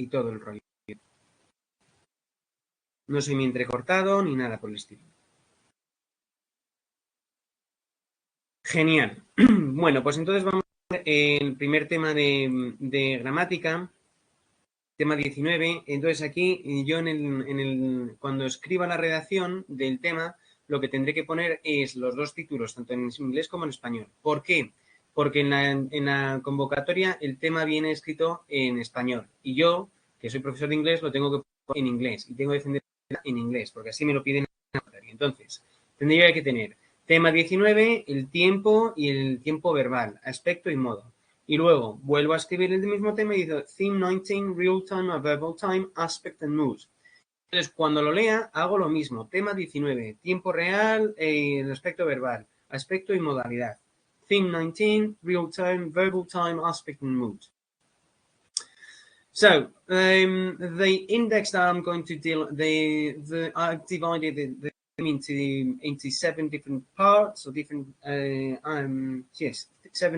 y todo el rollo. No soy ni entrecortado ni nada por el estilo. Genial. Bueno, pues entonces vamos a ver el primer tema de gramática, tema 19. Entonces aquí yo cuando escriba la redacción del tema, lo que tendré que poner es los dos títulos, tanto en inglés como en español. ¿Por qué? Porque en la convocatoria el tema viene escrito en español y yo, que soy profesor de inglés, lo tengo que poner en inglés y tengo que defender en inglés, porque así me lo piden en la convocatoria. Entonces, tendría que tener tema 19, el tiempo y el tiempo verbal, aspecto y modo. Y luego vuelvo a escribir el mismo tema y digo Theme 19, Real Time or Verbal Time, Aspect and Mood. Entonces, cuando lo lea, hago lo mismo. Tema 19, tiempo real, el aspecto verbal, aspecto y modalidad. Theme 19, Real Time, Verbal Time, Aspect and Mood. So, the index that I'm going to deal, I've divided the into 7 different parts or different, 7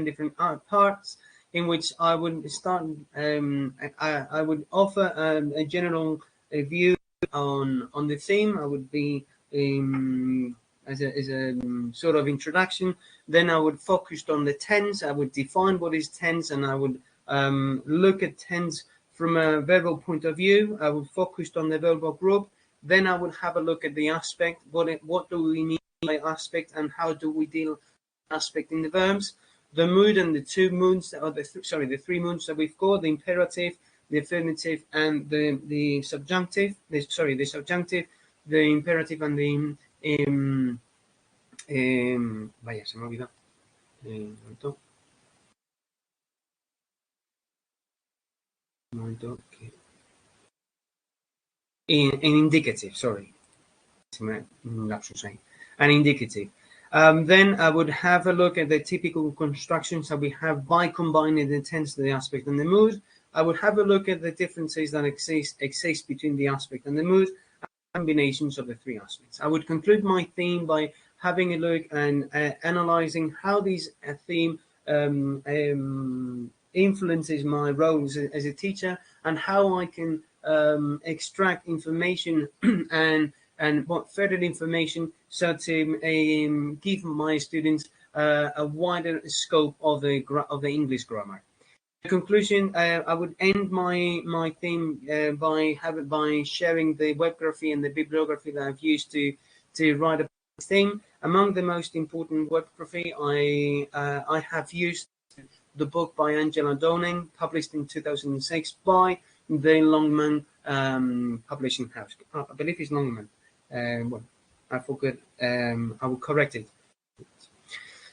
different parts in which I would start, I would offer a general view on the theme. I would be as a sort of introduction. Then I would focus on the tense. I would define what is tense, and I would look at tense from a verbal point of view. I would focus on the verbal group. Then I would have a look at the aspect. What do we mean by aspect, and how do we deal with aspect in the verbs? The mood and the two moods, or the three moods that we've got: the imperative, the affirmative, and the subjunctive. The subjunctive, the imperative, and the vaya, se me olvidó. Un momento que an indicative, sorry. An indicative. Then I would have a look at the typical constructions that we have by combining the tense, the aspect, and the mood. I would have a look at the differences that exist between the aspect and the mood, and combinations of the three aspects. I would conclude my theme by having a look and analyzing how this theme influences my role as a teacher, and how I can extract information and what further information so to give my students a wider scope of the English grammar. In conclusion, I would end my theme by sharing the webgraphy and the bibliography that I've used to write about this theme. Among the most important webgraphy, I have used the book by Angela Downing, published in 2006 by the Longman Publishing House. I believe it's Longman. Well, I forgot. I will correct it.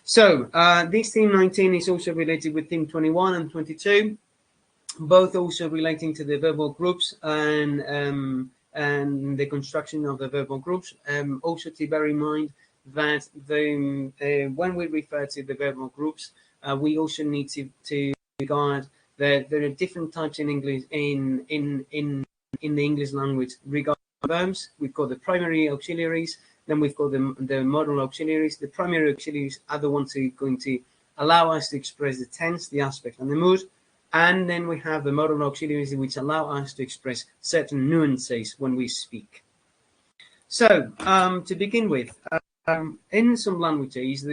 So this theme 19 is also related with theme 21 and 22, both also relating to the verbal groups and the construction of the verbal groups. Also to bear in mind that when we refer to the verbal groups, we also need to regard that there are different types in English in the English language regarding verbs. We've got the primary auxiliaries, then we've got the modal auxiliaries. The primary auxiliaries are the ones who are going to allow us to express the tense, the aspect, and the mood. And then we have the modal auxiliaries which allow us to express certain nuances when we speak. So to begin with, in some languages,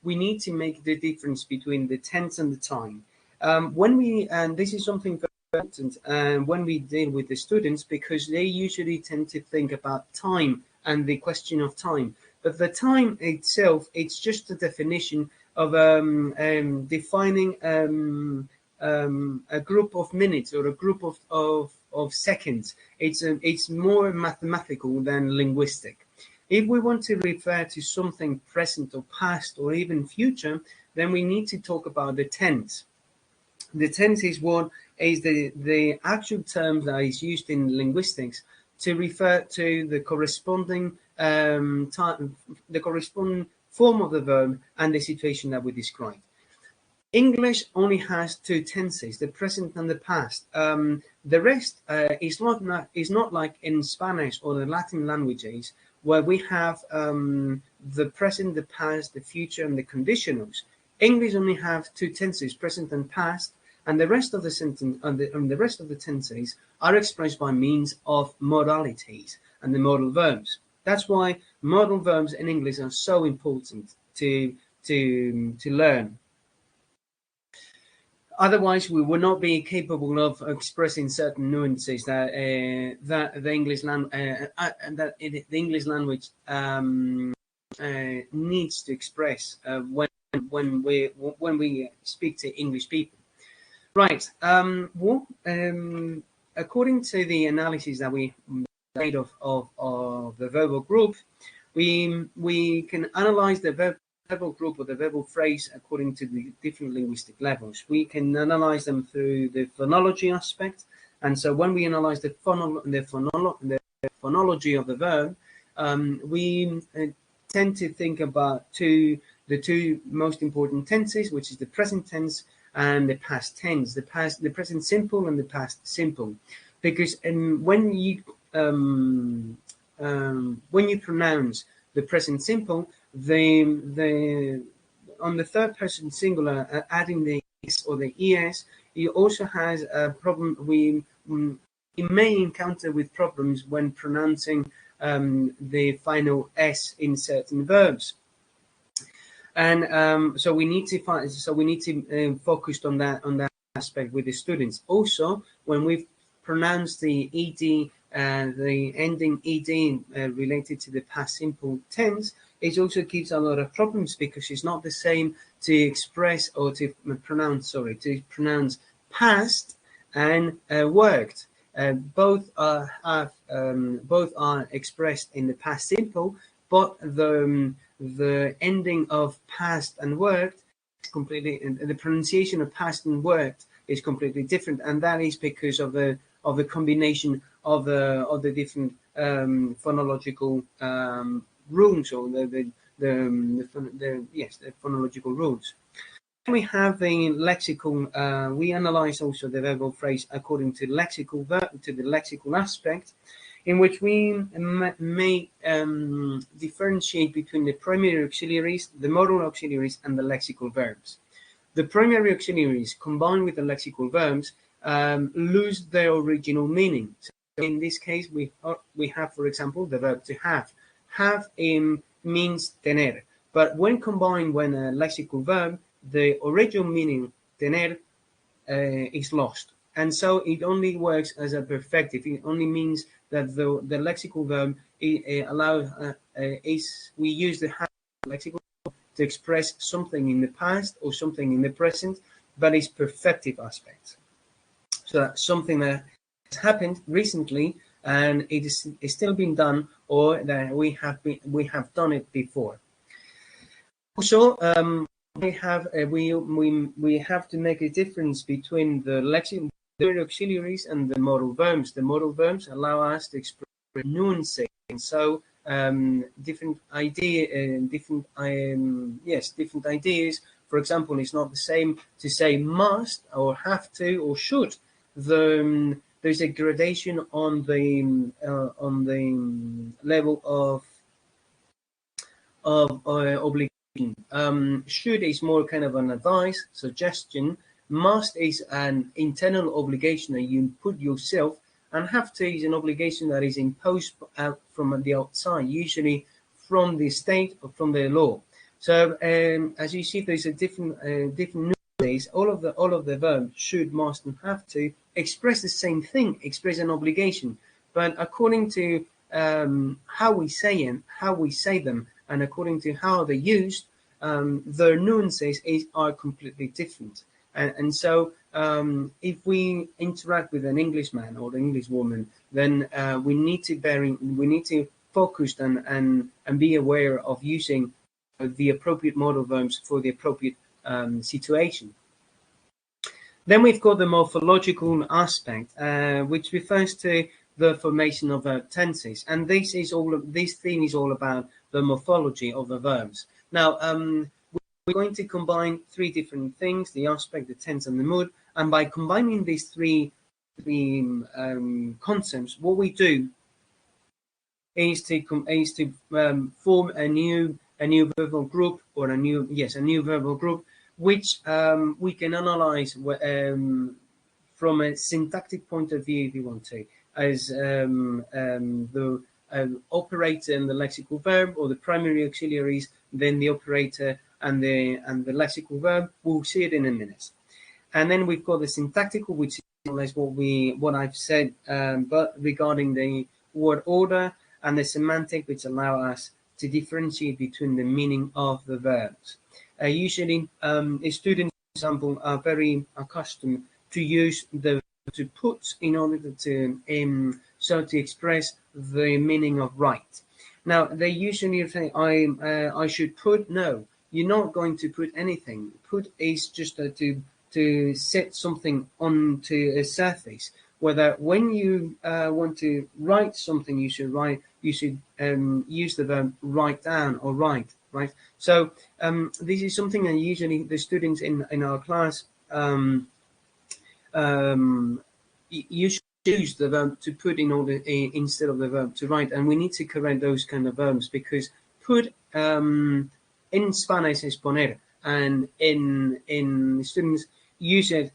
we need to make the difference between the tense and the time. And this is something very important when we deal with the students, because they usually tend to think about time and the question of time. But the time itself, it's just a definition of defining a group of minutes or a group of seconds. It's more mathematical than linguistic. If we want to refer to something present or past or even future, then we need to talk about the tense. The tense is what is the actual term that is used in linguistics to refer to the corresponding time, the corresponding form of the verb and the situation that we describe. English only has two tenses, the present and the past. The rest is not like in Spanish or the Latin languages, where we have the present, the past, the future, and the conditionals. English only have two tenses, present and past, and the rest of the sentence and the rest of the tenses are expressed by means of modalities and the modal verbs. That's why modal verbs in English are so important to learn. Otherwise, we would not be capable of expressing certain nuances that that the English language needs to express when we speak to English people. Right. According to the analysis that we made of the verbal group, we can analyze the verbal group or the verbal phrase according to the different linguistic levels. We can analyze them through the phonology aspect, and so when we analyze the phonology of the verb, we tend to think about the two most important tenses, which is the present tense and the past tense, the present simple and the past simple, because when you pronounce the present simple, on the third person singular, adding the s or the es, it also has a problem. We may encounter with problems when pronouncing the final s in certain verbs. And so we need to focus on that aspect with the students. Also, when we pronounce the ed, the ending ed related to the past simple tense, it also gives a lot of problems because it's not the same to express or to pronounce past and worked. Both are expressed in the past simple, but the ending of past and worked is completely, the pronunciation of past and worked is completely different, and that is because of the combination of the different phonological rules, or the phonological rules. We have the lexical. We analyze also the verbal phrase according to the lexical aspect, in which we may differentiate between the primary auxiliaries, the modal auxiliaries, and the lexical verbs. The primary auxiliaries combined with the lexical verbs lose their original meaning. So in this case, we have, for example, the verb to have. Have means tener, but when combined with a lexical verb, the original meaning tener is lost, and so it only works as a perfective. It only means that the lexical verb allows we use the have lexical verb to express something in the past or something in the present, but it's perfective aspects. So that's something that has happened recently, and it is still being done, or that we have done it before. Also, we have to make a difference between the lexical auxiliaries and the modal verbs. The modal verbs allow us to express nuances, and so different ideas. For example, it's not the same to say must or have to or should. There's a gradation on the level of obligation. Should is more kind of an advice, suggestion. Must is an internal obligation that you put yourself, and have to is an obligation that is imposed out from the outside, usually from the state or from the law. So as you see, there's a different nuances. All of the verbs should, must, and have to express the same thing, express an obligation, but according to how we say them, and according to how they're used, their nuances are completely different. And so if we interact with an Englishman or an Englishwoman, then we need to focus and be aware of using the appropriate modal verbs for the appropriate situation. Then we've got the morphological aspect, which refers to the formation of tenses, and this theme is all about the morphology of the verbs. Now, we're going to combine three different things: the aspect, the tense, and the mood. And by combining these three concepts, what we do is to form a new verbal group, or a new verbal group, which we can analyze from a syntactic point of view, if you want to, as the operator and the lexical verb, or the primary auxiliaries, then the operator and the lexical verb. We'll see it in a minute. And then we've got the syntactical, which is what I've said, but regarding the word order, and the semantic, which allow us to differentiate between the meaning of the verbs. Usually, students, for example, are very accustomed to use the to put in order to to express the meaning of write. Now, they usually say, I should put. No, you're not going to put anything. Put is just to set something onto a surface. Whether when you want to write something, you should use the verb write down or write, right? So this is something that usually the students in our class you should use the verb to put in order instead of the verb to write, and we need to correct those kind of verbs, because put in Spanish is poner, and in students use it,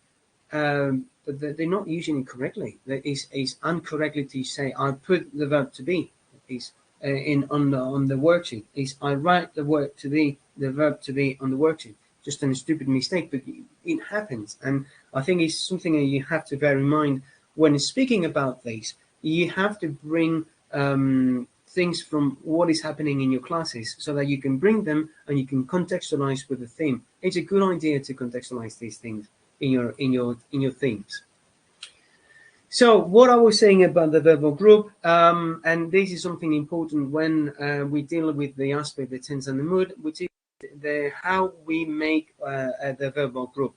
but they're not using it correctly. It's incorrectly to say I put the verb to be. Is on the worksheet. Is I write the verb to be on the worksheet. Just a stupid mistake, but it happens, and I think it's something that you have to bear in mind when speaking about this. You have to bring things from what is happening in your classes, so that you can bring them and you can contextualize with the theme. It's a good idea to contextualize these things in your themes. So what I was saying about the verbal group, and this is something important when we deal with the aspect, the tense and the mood, which is how we make the verbal group.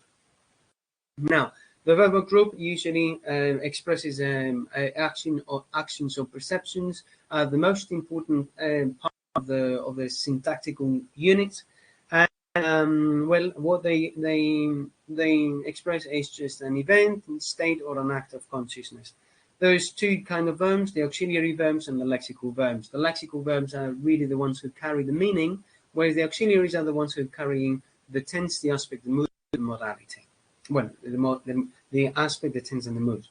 Now, the verbal group usually expresses actions or perceptions. The most important part of the syntactical unit. Well, what they express is just an event, state, or an act of consciousness. There's two kind of verbs: the auxiliary verbs and the lexical verbs. The lexical verbs are really the ones who carry the meaning, whereas the auxiliaries are the ones who are carrying the tense, the aspect, the mood, the modality. Well, the aspect, the tense, and the mood.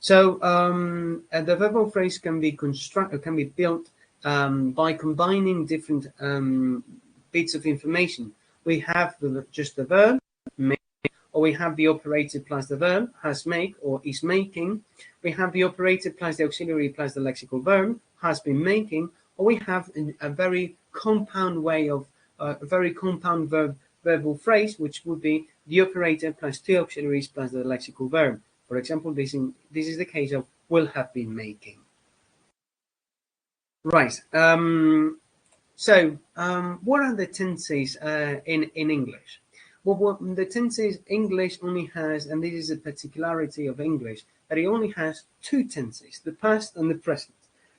So the verbal phrase can be built by combining different bits of information. We have just the verb, make, or we have the operator plus the verb, has, make, or is making. We have the operator plus the auxiliary plus the lexical verb, has been making, or we have a very compound way of a very compound verbal phrase, which would be the operator plus two auxiliaries plus the lexical verb. For example, this is the case of will have been making. Right. So, what are the tenses in English? Well, the tenses, English only has, and this is a particularity of English, that it only has two tenses: the past and the present.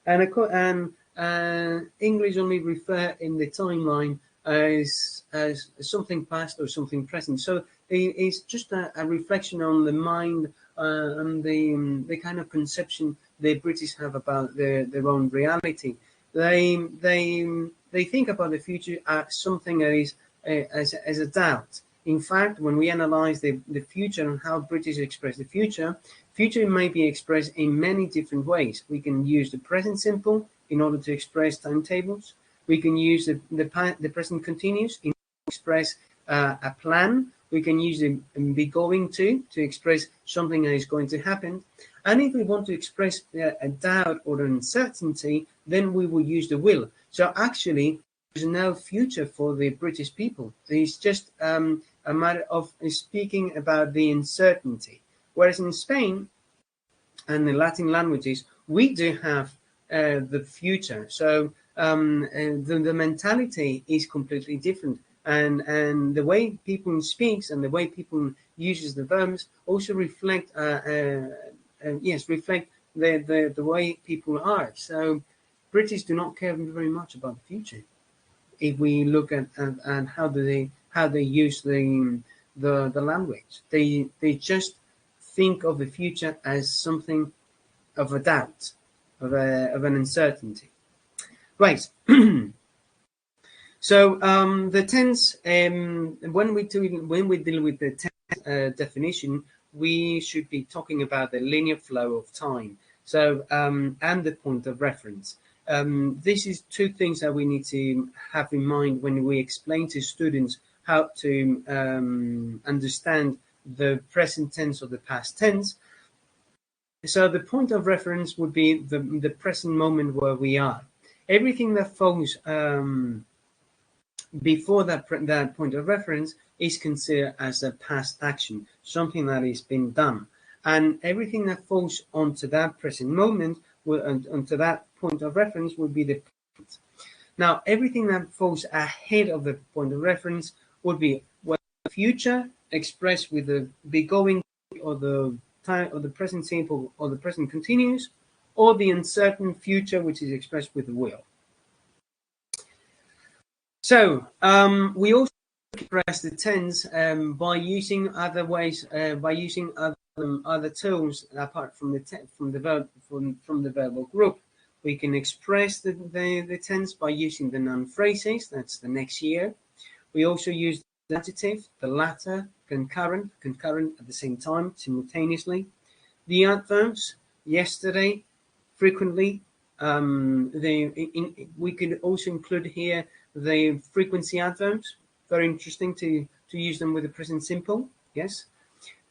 And English only refer in the timeline as something past or something present. So it's just a reflection on the mind and the kind of conception the British have about their own reality. They think about the future as something that is as a doubt. In fact, when we analyze the future and how British express the future may be expressed in many different ways. We can use the present simple in order to express timetables. We can use the present continuous in order to express a plan. We can use the be going to express something that is going to happen. And if we want to express a doubt or an uncertainty, then we will use the will. So actually, there's no future for the British people. It's just a matter of speaking about the uncertainty. Whereas in Spain and the Latin languages, we do have the future. So the mentality is completely different. And the way people speaks and the way people uses the verbs also reflect reflect the way people are. So British do not care very much about the future. If we look at how they use the language, they just think of the future as something of a doubt, of an uncertainty. Right. So the tense, when we deal with the tense definition, we should be talking about the linear flow of time. So and the point of reference. This is two things that we need to have in mind when we explain to students how to understand the present tense or the past tense. So the point of reference would be the present moment where we are. Everything that falls before that point of reference is considered as a past action, something that has been done. And everything that falls onto that present moment, onto that point of reference, would be the present. Now, everything that falls ahead of the point of reference would be the future expressed with the be going or the time or the present simple or the present continuous, or the uncertain future, which is expressed with the will. So we also express the tense by using other ways, by using other tools apart from the verbal group. We can express the tense by using the noun phrases. That's the next year. We also use the adjective, the latter, concurrent at the same time, simultaneously. The adverbs, yesterday, frequently. We could also include here the frequency adverbs. Very interesting to use them with the present simple. Yes.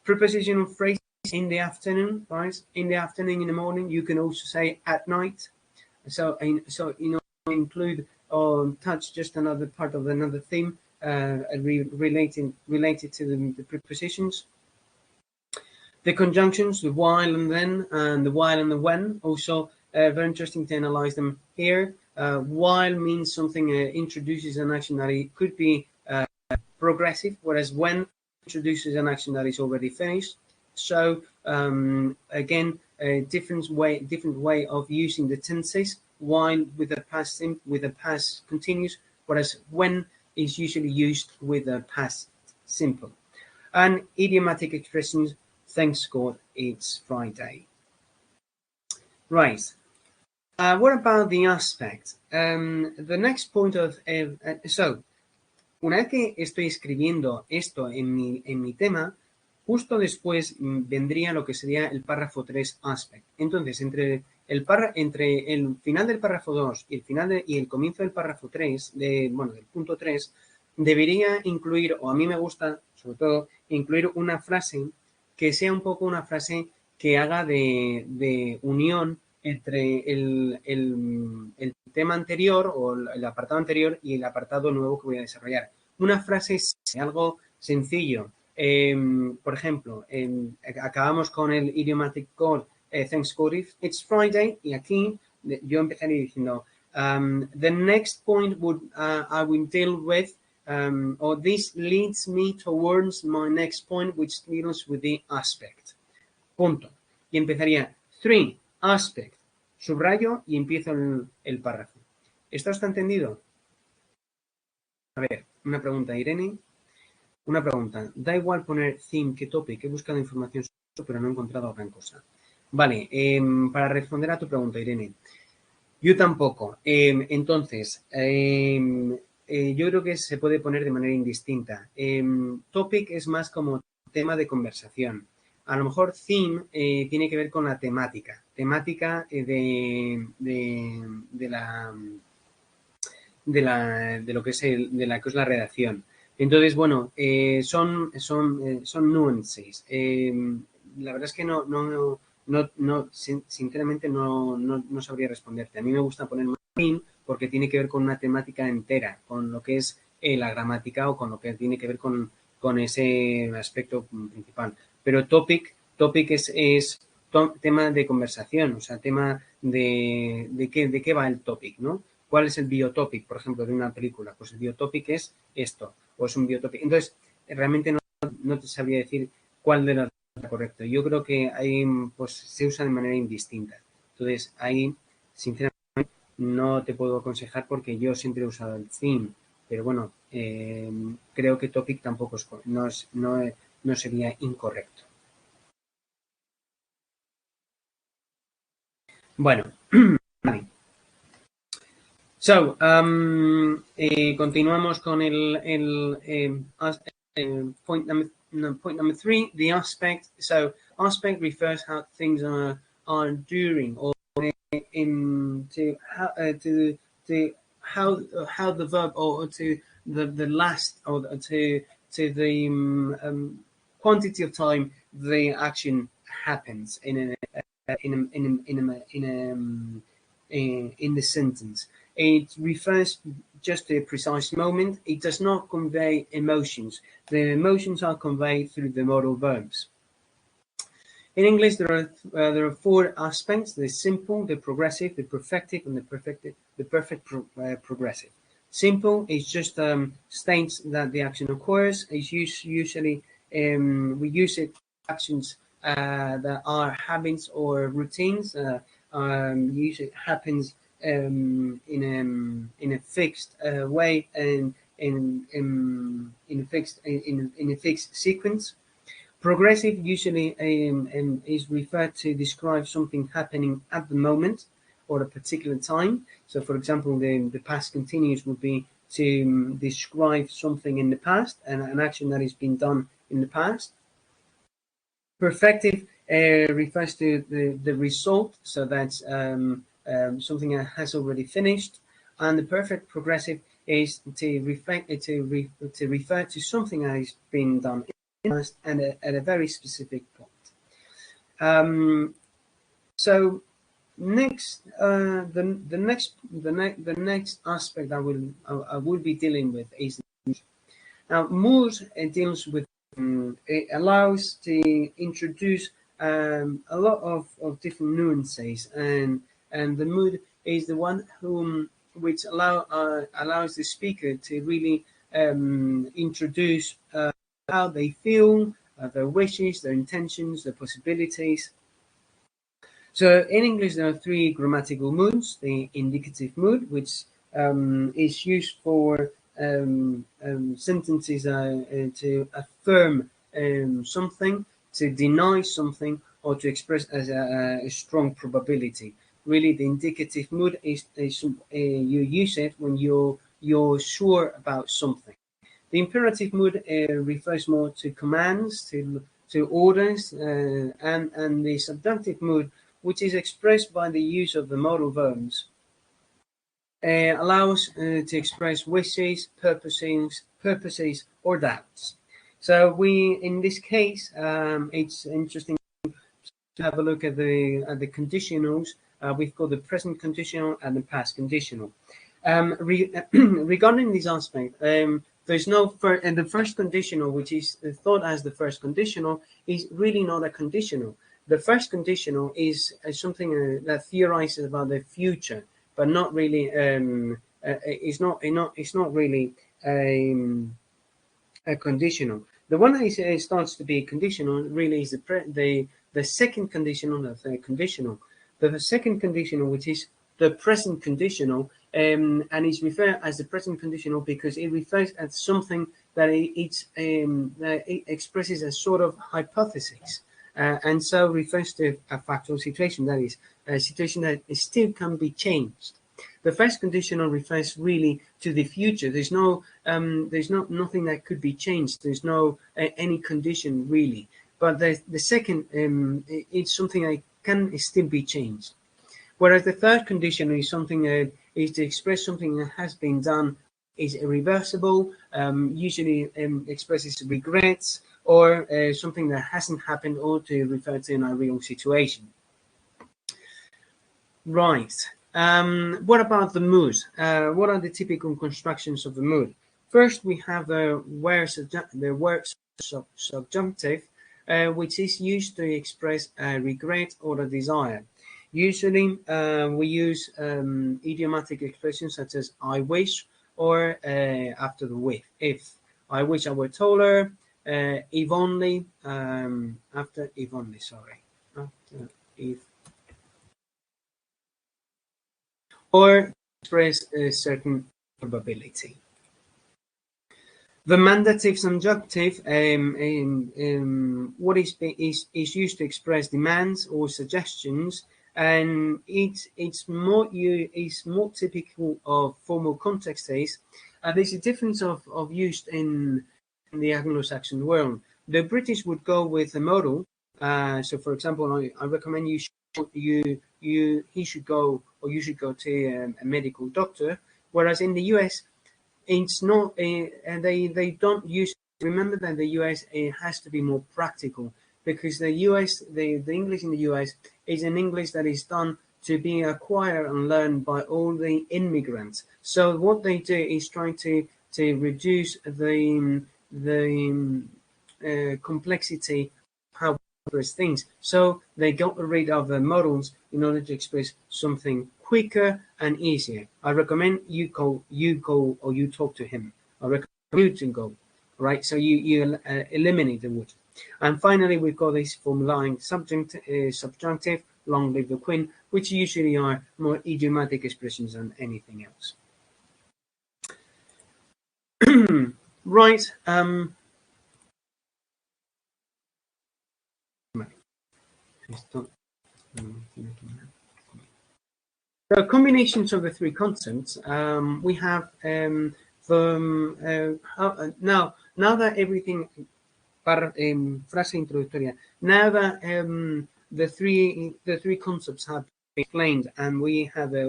Prepositional phrases in the afternoon, right? In the afternoon, in the morning. You can also say at night. So include or touch just another part of another theme related to the prepositions. The conjunctions, the while and then, and the while and the when, also very interesting to analyze them here. While means something introduces an action that it could be progressive, whereas when introduces an action that is already finished. So again, a different way of using the tenses. While with the past continuous, whereas when is usually used with a past simple. And idiomatic expressions. Thanks God it's Friday. Right. What about the aspect? The next point of so una vez que estoy escribiendo esto en mi tema, justo después vendría lo que sería el párrafo 3 aspect. Entonces, entre el final del párrafo 2 y el comienzo del párrafo 3, del punto 3, debería incluir, o a mí me gusta, sobre todo, incluir una frase que sea un poco una frase que haga de unión entre el tema anterior o el apartado anterior y el apartado nuevo que voy a desarrollar. Una frase es algo sencillo. Por ejemplo, acabamos con el idiomatic code thanks God it's Friday, y aquí yo empezaría diciendo the next point I will deal with or this leads me towards my next point, which deals with the aspect. Punto. Y empezaría 3 aspect, subrayo y empiezo el párrafo. ¿Esto está entendido? A ver, una pregunta, Irene. Una pregunta. Da igual poner theme que topic. He buscado información sobre eso, pero no he encontrado gran cosa. Vale, para responder a tu pregunta, Irene. Yo tampoco. Entonces, yo creo que se puede poner de manera indistinta. Topic es más como tema de conversación. A lo mejor theme tiene que ver con la temática. Temática de lo que es la redacción. Entonces, bueno, son nuances. La verdad es que sinceramente no sabría responderte. A mí me gusta poner más theme porque tiene que ver con una temática entera, con lo que es la gramática o con lo que tiene que ver con ese aspecto principal. Pero topic es tema de conversación, o sea, tema de qué va el topic, ¿no? ¿Cuál es el biotopic, por ejemplo, de una película? Pues el biotopic es esto, o es un biotopic. Entonces, realmente no te sabría decir cuál de las es correcto. Yo creo que ahí pues se usa de manera indistinta. Entonces, ahí, sinceramente, no te puedo aconsejar porque yo siempre he usado el theme. Pero bueno, creo que topic tampoco no sería incorrecto. Bueno, vale. So, continuamos con point number 3, the aspect. So, aspect refers how things are during, or to how the verb, or to the last, or to the quantity of time the action happens in the sentence. It refers just to a precise moment. It does not convey emotions. The emotions are conveyed through the modal verbs. In English, there are 4 aspects: the simple, the progressive, the perfective, and the perfect progressive. Simple is just states that the action occurs. It's usually we use it for actions that are habits or routines. Usually it happens in a fixed way and in a fixed sequence. Progressive usually is referred to describe something happening at the moment or a particular time. So, for example, the past continuous would be to describe something in the past and an action that has been done in the past. Perfective refers to the result, so that's something that has already finished. And the perfect progressive is to refer to something that has been done and at a very specific point. So next, the next aspect I will be dealing with is now mood. Deals with it allows to introduce a lot of different nuances, and the mood is the one which allows the speaker to really introduce how they feel, their wishes, their intentions, their possibilities. So in English, there are 3 grammatical moods: the indicative mood, which is used for sentences to affirm something, to deny something, or to express as a strong probability. Really, the indicative mood is you use it when you're sure about something. The imperative mood refers more to commands, to orders, and the subjunctive mood, which is expressed by the use of the modal verbs, allows to express wishes, purposes, or doubts. So in this case, it's interesting to have a look at the conditionals. We've got the present conditional and the past conditional. Regarding this aspect, there's no and the first conditional, which is thought as the first conditional, is really not a conditional. The first conditional is something that theorizes about the future, but not really. It's not really a conditional. The one that starts to be conditional really is the second conditional, the third conditional. The second conditional, which is the present conditional, and it's referred as the present conditional because it refers at something that it expresses a sort of hypothesis, and so refers to a factual situation, that is a situation that still can be changed. The first conditional refers really to the future. There's nothing that could be changed. There's no any condition really. But the second, it's something that can still be changed. Whereas the third condition is something that is to express something that has been done, is irreversible, usually expresses regrets, or something that hasn't happened, or to refer to an unreal situation. Right. What about the mood? What are the typical constructions of the mood? First, we have the word subjunctive, which is used to express a regret or a desire. Usually, we use idiomatic expressions such as "I wish" or after the with. If I wish I were taller, if only, after if only. Sorry, after if. Or express a certain probability. The mandative subjunctive, what is used to express demands or suggestions, and it's more typical of formal contexts. There's a difference of use in the Anglo-Saxon world. The British would go with a modal. So, for example, I recommend he should go, or you should go to a medical doctor. Whereas in the US, it's not, and they don't use. Remember that the US, it has to be more practical, because the US, the English in the US is an English that is done to be acquired and learned by all the immigrants. So what they do is trying to reduce the complexity of how we express things. So they got rid of the models in order to express something quicker and easier. I recommend you go, or you talk to him. I recommend you to go. Right, so you eliminate the would. And finally, we've got this form subjunctive, long live the queen, which usually are more idiomatic expressions than anything else. Right. So combinations of the three concepts. We have now that everything. Frase introductoria. Now that the three concepts have been explained, and we have a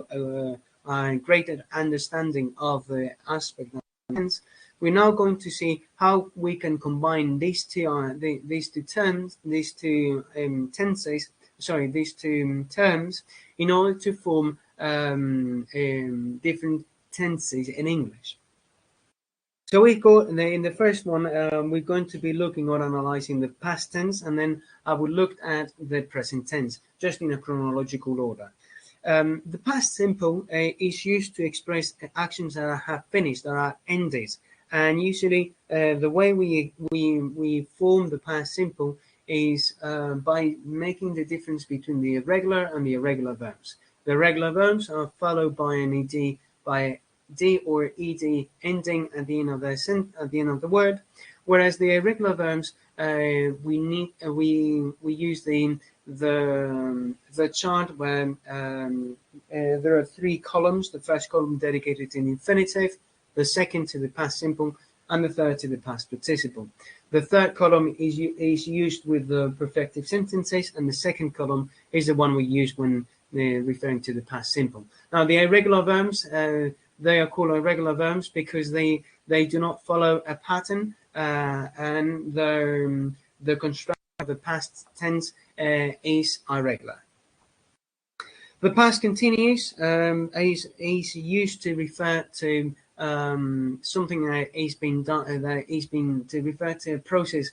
greater understanding of the aspect of tense, we're now going to see how we can combine these two terms, these two tenses. Sorry, these two terms, in order to form different tenses in English. So we go in the first one. We're going to be looking or analyzing the past tense, and then I will look at the present tense, just in a chronological order. The past simple is used to express actions that have finished, that are ended, and usually the way we form the past simple is by making the difference between the irregular and the irregular verbs. The regular verbs are followed by an ed, by d or ed ending at the end of the word, whereas the irregular verbs we use the chart where there are three columns. The first column dedicated to the infinitive, the second to the past simple, and the third to the past participle. The third column is used with the perfective sentences, and the second column is the one we use when referring to the past simple. Now, the irregular verbs, they are called irregular verbs because they do not follow a pattern, and the construction of the past tense is irregular. The past continuous is used to refer to something that is being done, to refer to a process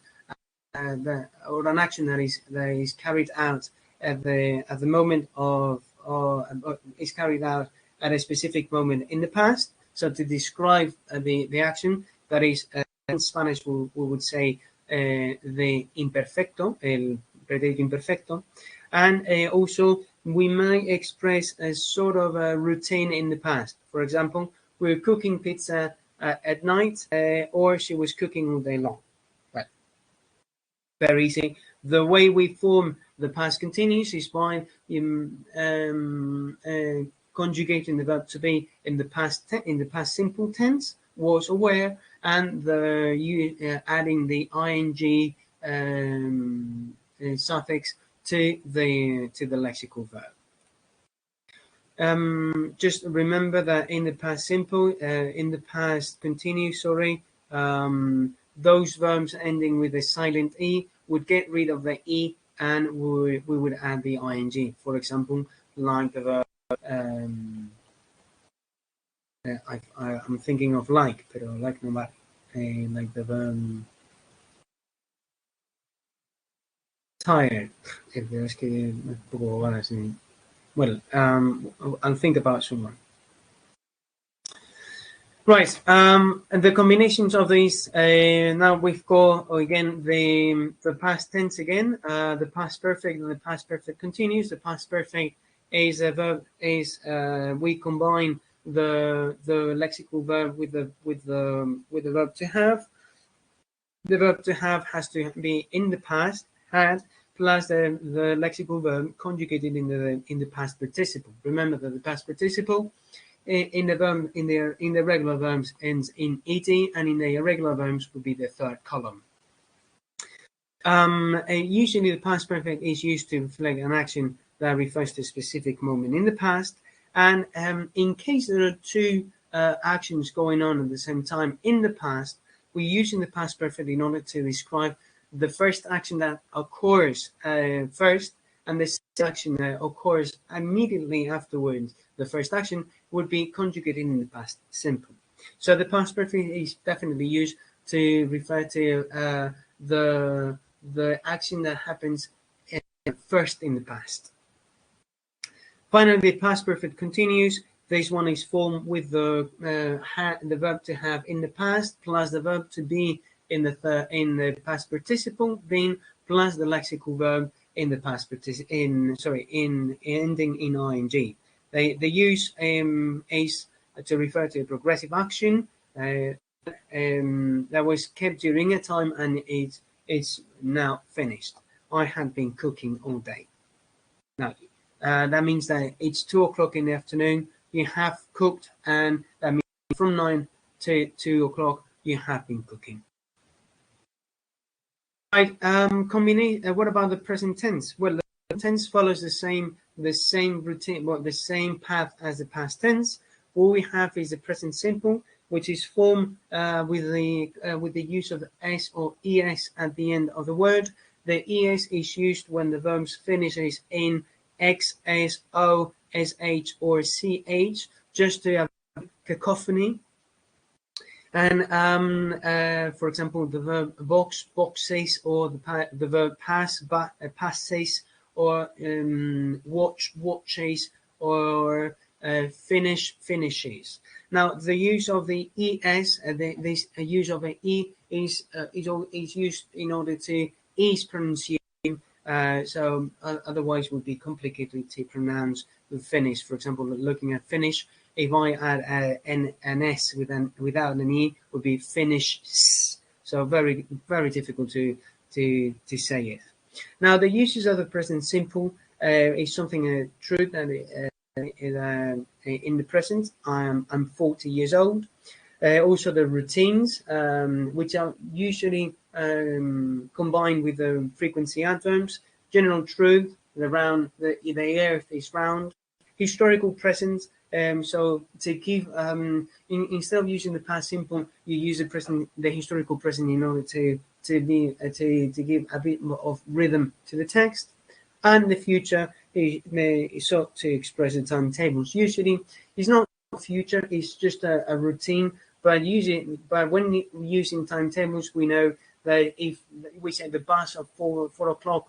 or an action that is carried out at the moment of, or is carried out at a specific moment in the past. So to describe the action, that is, in Spanish we would say the imperfecto, el pretérito imperfecto, and also we might express a sort of a routine in the past. For example, we're cooking pizza at night, or she was cooking all day long. Right. Very easy. The way we form the past continuous is by conjugating the verb to be in the past simple tense, was or were, and adding the ing suffix to the lexical verb. Just remember that in the past simple, in the past continuous, those verbs ending with a silent e would get rid of the e, and we would add the ing. For example, like the verb. I'm thinking of like, pero like no vale. Like the verb tired. Es que un poco así. Well, I'll think about someone. Right, and the combinations of these. Now we've got again the past tense again, the past perfect and the past perfect continuous. The past perfect is a verb. We combine the lexical verb with the verb to have. The verb to have has to be in the past, had, plus the lexical verb conjugated in the past participle. Remember that the past participle in the regular verbs ends in ed, and in the irregular verbs would be the third column. Usually the past perfect is used to reflect an action that refers to a specific moment in the past, and in case there are two actions going on at the same time in the past, we're using the past perfect in order to describe the first action that occurs first, and the second action that occurs immediately afterwards. The first action would be conjugated in the past simple. So the past perfect is definitely used to refer to the action that happens first in the past. Finally, the past perfect continuous. This one is formed with the verb to have in the past plus the verb to be in the past participle, then plus the lexical verb in the past ending in ing. They use is to refer to a progressive action that was kept during a time and it's now finished. I have been cooking all day. Now, that means that it's 2 o'clock in the afternoon. You have cooked, and that means from 9 to 2 o'clock you have been cooking. Right. What about the present tense? Well, the tense follows the same routine, the same path as the past tense. All we have is the present simple, which is formed with the use of s or es at the end of the word. The es is used when the verb finishes in x, s, o, sh, or ch, just to have cacophony. And for example, the verb box, boxes, or the verb pass, passes, or watch, watches, or finish, finishes. Now, the use of the es, this use of an e is used in order to ease pronunciation. So otherwise, would be complicated to pronounce the finish. For example, looking at finish. If I add an s without an e, would be finish. So very, very difficult to say it. Now, the uses of the present simple is something true that in the present. I'm 40 years old. Also, the routines, which are usually combined with the frequency adverbs. General truth, around the earth is round. Historical present. So to give instead of using the past simple, you use the historical present in order to give a bit more of rhythm to the text. And the future is sought to express the timetables. Usually, it's not future; it's just a routine. But when using timetables, we know that if we say the bus at 4 o'clock.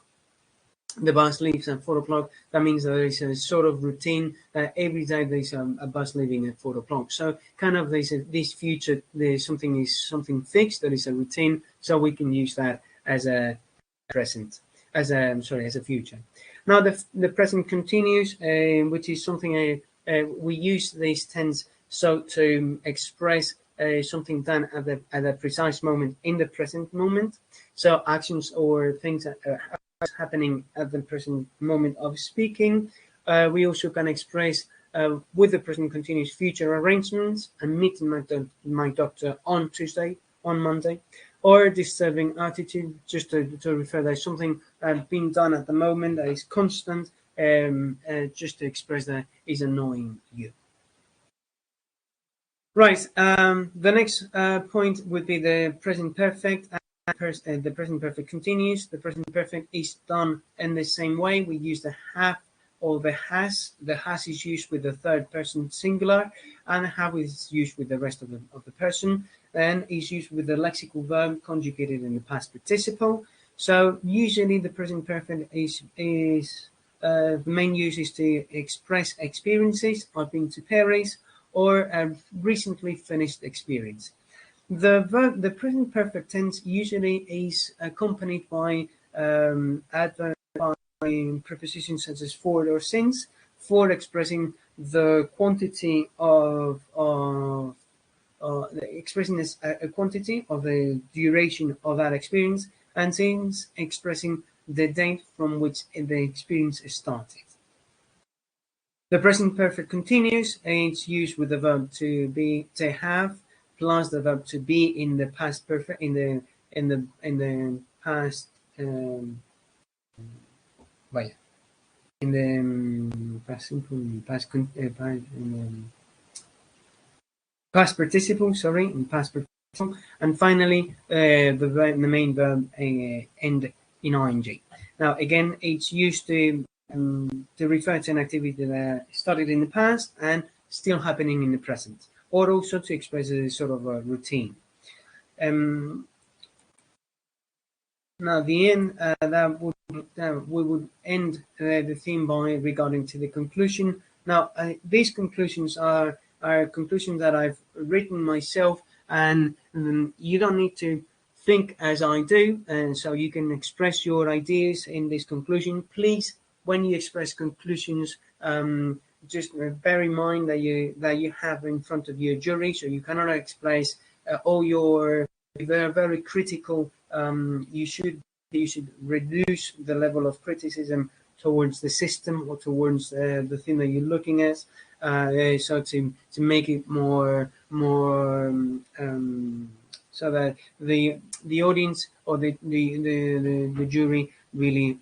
The bus leaves at 4 o'clock. That means that there is a sort of routine that every day there's a bus leaving at 4 o'clock. So kind of this future, there's something fixed, that is a routine. So we can use that as a present, as a future. Now the present continuous, which is something we use these tense so to express something done at a precise moment in the present moment. So actions or things that are happening at the present moment of speaking. We also can express with the present continuous future arrangements. I'm meeting my doctor on Tuesday, on Monday, or disturbing attitude, just to refer that something being done at the moment that is constant, just to express that is annoying you. Right. The next point would be the present perfect. The present perfect continues. The present perfect is done in the same way. We use the have or the has. The has is used with the third person singular, and have is used with the rest of the person. Then is used with the lexical verb conjugated in the past participle. So usually the present perfect is the main use is to express experiences. I've been to Paris, or a recently finished experience. The present perfect tense usually is accompanied by adverb by prepositions such as for or since, for expressing the quantity of expressing this a quantity of the duration of that experience, and since expressing the date from which the experience started. The present perfect continuous, it's used with the verb to be, to have, plus the verb to be in the past perfect, in the past, vaya, in the past simple, past participle, sorry, in past participle, and finally the main verb end in ing. Now again, it's used to refer to an activity that started in the past and still happening in the present, or also to express a sort of a routine. Now the end, we would end the theme by regarding to the conclusion. Now these conclusions are conclusions that I've written myself, and you don't need to think as I do, and so you can express your ideas in this conclusion. Please, when you express conclusions, just bear in mind that you have in front of you a jury, so you cannot express all your very critical. You should reduce the level of criticism towards the system or towards the thing that you're looking at, so to make it more so that the audience or the jury really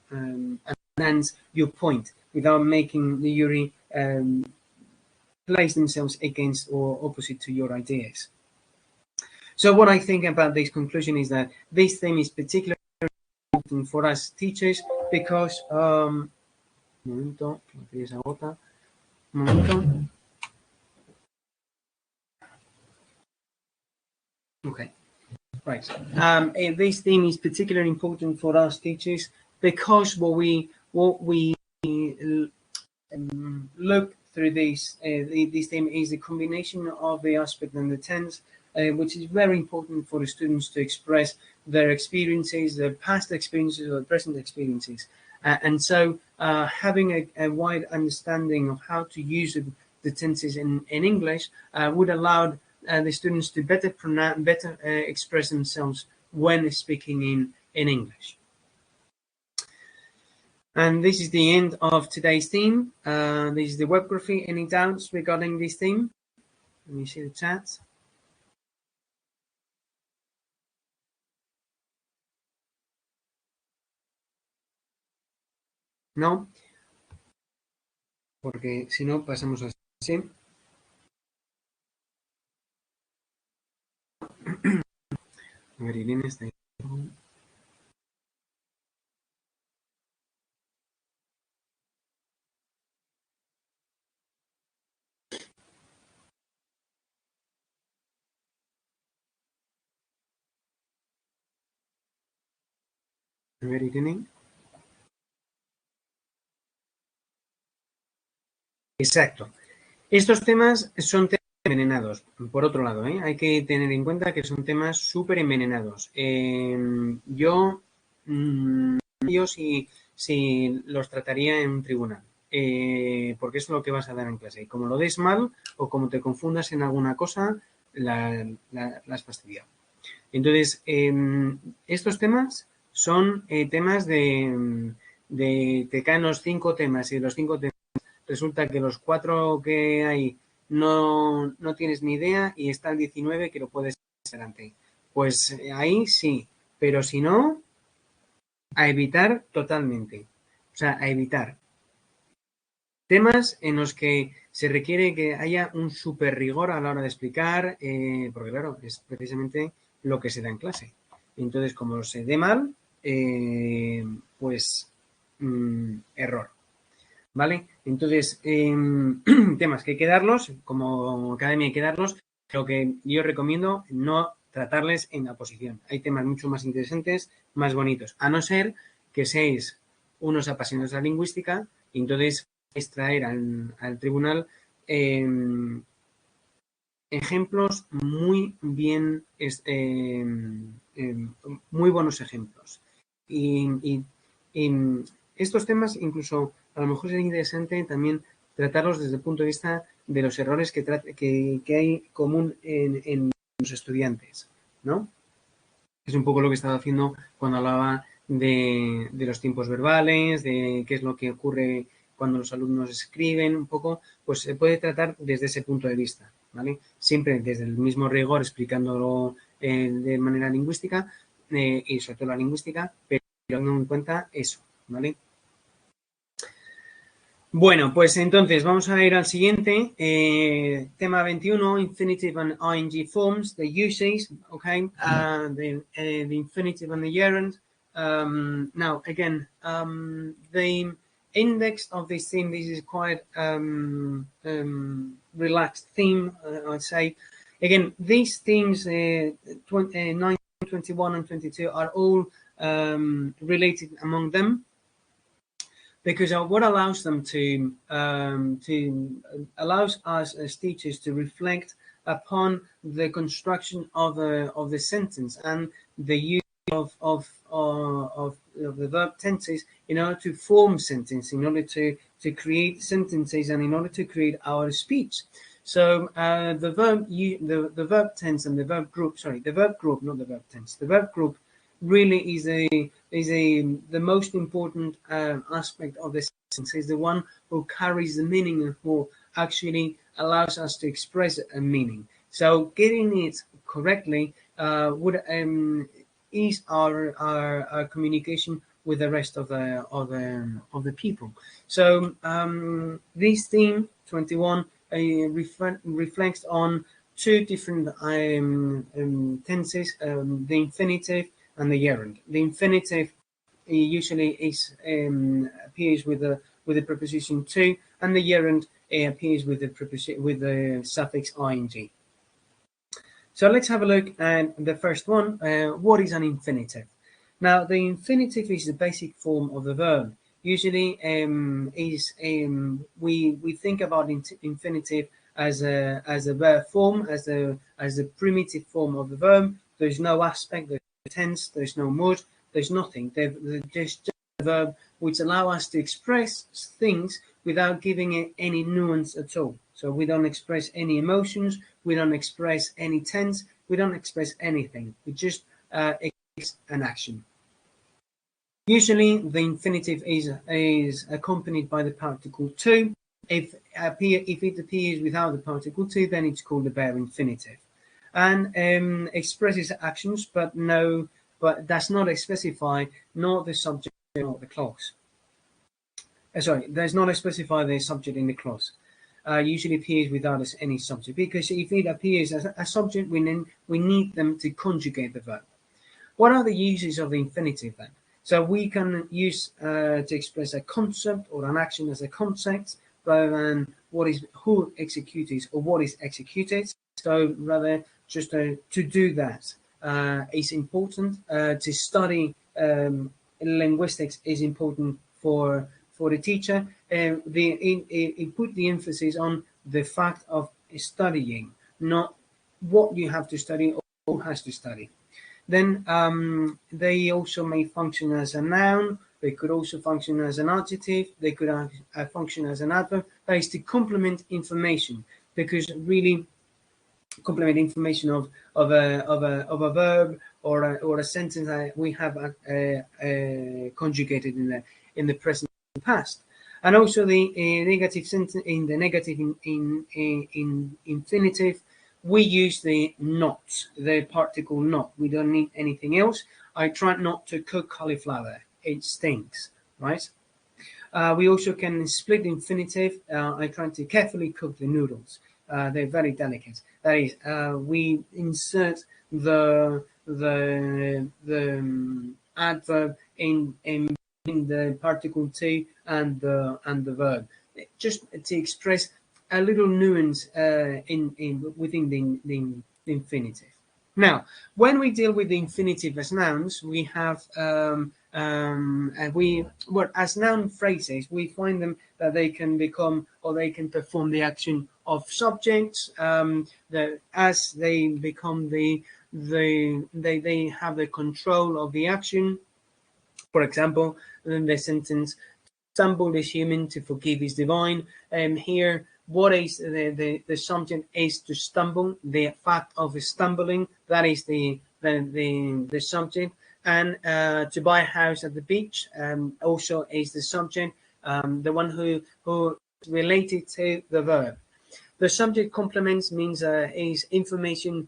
understands your point without making the jury place themselves against or opposite to your ideas. So what I think about this conclusion is that this theme is particularly important for us teachers because okay, right. This theme is particularly important for us teachers because what we look through this theme is the combination of the aspect and the tense, which is very important for the students to express their experiences, their past experiences or present experiences. And so having a wide understanding of how to use the tenses in English would allow the students to better express themselves when speaking in English. And this is the end of today's theme. This is the webgraphy. Any doubts regarding this theme? Let me see the chat. No, porque si no pasamos así. A ver, Irene está ahí. A ver, Irene. Exacto. Estos temas son temas envenenados, por otro lado, hay que tener en cuenta que son temas súper envenenados. Yo si los trataría en un tribunal, porque es lo que vas a dar en clase. Y como lo des mal o como te confundas en alguna cosa, la has fastidiado. Entonces, estos temas son temas de te caen los 5 temas y de los 5 temas resulta que los 4 que hay no tienes ni idea y está el 19 que lo puedes hacer ante. Pues ahí sí, pero si no, a evitar totalmente. O sea, a evitar. Temas en los que se requiere que haya un súper rigor a la hora de explicar, porque claro, es precisamente lo que se da en clase. Entonces, como se dé mal, pues error. ¿Vale? Entonces, temas que hay que darlos, como academia hay que darlos, lo que yo recomiendo no tratarles en la oposición. Hay temas mucho más interesantes, más bonitos, a no ser que seáis unos apasionados de la lingüística y entonces extraer al tribunal ejemplos muy bien, muy buenos ejemplos. Y estos temas incluso a lo mejor sería interesante también tratarlos desde el punto de vista de los errores que hay común en los estudiantes, ¿no? Es un poco lo que estaba haciendo cuando hablaba de los tiempos verbales, de qué es lo que ocurre cuando los alumnos escriben, un poco, pues se puede tratar desde ese punto de vista, ¿vale? Siempre desde el mismo rigor, explicándolo de manera lingüística y sobre todo la lingüística, pero teniendo en cuenta eso, ¿vale? Bueno, pues entonces vamos a ir al siguiente, tema 21, infinitive and ing forms, the uses, okay, the infinitive and the gerund. Now, again, the index of this theme, this is quite relaxed theme, I'd say. Again, these themes, 9, 21 and 22 are all related among them, because what allows them to allows us as teachers to reflect upon the construction of the sentence and the use of the verb tenses in order to form sentence, in order to create sentences, and in order to create our speech. So the verb tense and the verb group, sorry, the verb group, not the verb tense, the verb group really is the most important aspect of the sentence. Is the one who carries the meaning and who actually allows us to express a meaning. So getting it correctly would ease our communication with the rest of the people. So this theme 21 reflects on two different tenses, the infinitive and the gerund. The infinitive usually appears with the preposition to, and the gerund appears with the suffix ing. So let's have a look at the first one. What is an infinitive? Now, the infinitive is the basic form of the verb. Usually, we think about infinitive as a verb form, as a primitive form of the verb. There's no aspect, there's no tense, there's no mood, there's nothing. They're just a verb which allow us to express things without giving it any nuance at all. So we don't express any emotions, we don't express any tense, we don't express anything. We just express an action. Usually, the infinitive is accompanied by the particle to. If it appears without the particle to, then it's called the bare infinitive, and expresses actions, but does not specify nor the subject nor the clause. Sorry, does not specify the subject in the clause. Usually appears without any subject, because if it appears as a subject, we need them to conjugate the verb. What are the uses of the infinitive then? So we can use to express a concept or an action as a concept, rather than who executes or what is executed. So rather just to do that is important. To study linguistics is important for the teacher. It put the emphasis on the fact of studying, not what you have to study or who has to study. Then they also may function as a noun. They could also function as an adjective. They could function as an adverb. That is to complement information, because really complement information of a verb or a sentence that we have conjugated in the present and past. And also the negative sentence in the negative in infinitive, we use the not, the particle not. We don't need anything else. I try not to cook cauliflower. It stinks, right? We also can split the infinitive. I try to carefully cook the noodles. They're very delicate. That is, we insert the adverb in the particle to and the verb, just to express a little nuance within the infinitive. Now, when we deal with the infinitive as nouns, we have as noun phrases, we find them that they can become or they can perform the action of subjects. As they become they have the control of the action. For example, in the sentence, "Stumble is human, to forgive is divine." Here, what is the subject is to stumble. The fact of stumbling, that is the the subject. And to buy a house at the beach also is the subject, the one who is related to the verb. The subject complements means is information,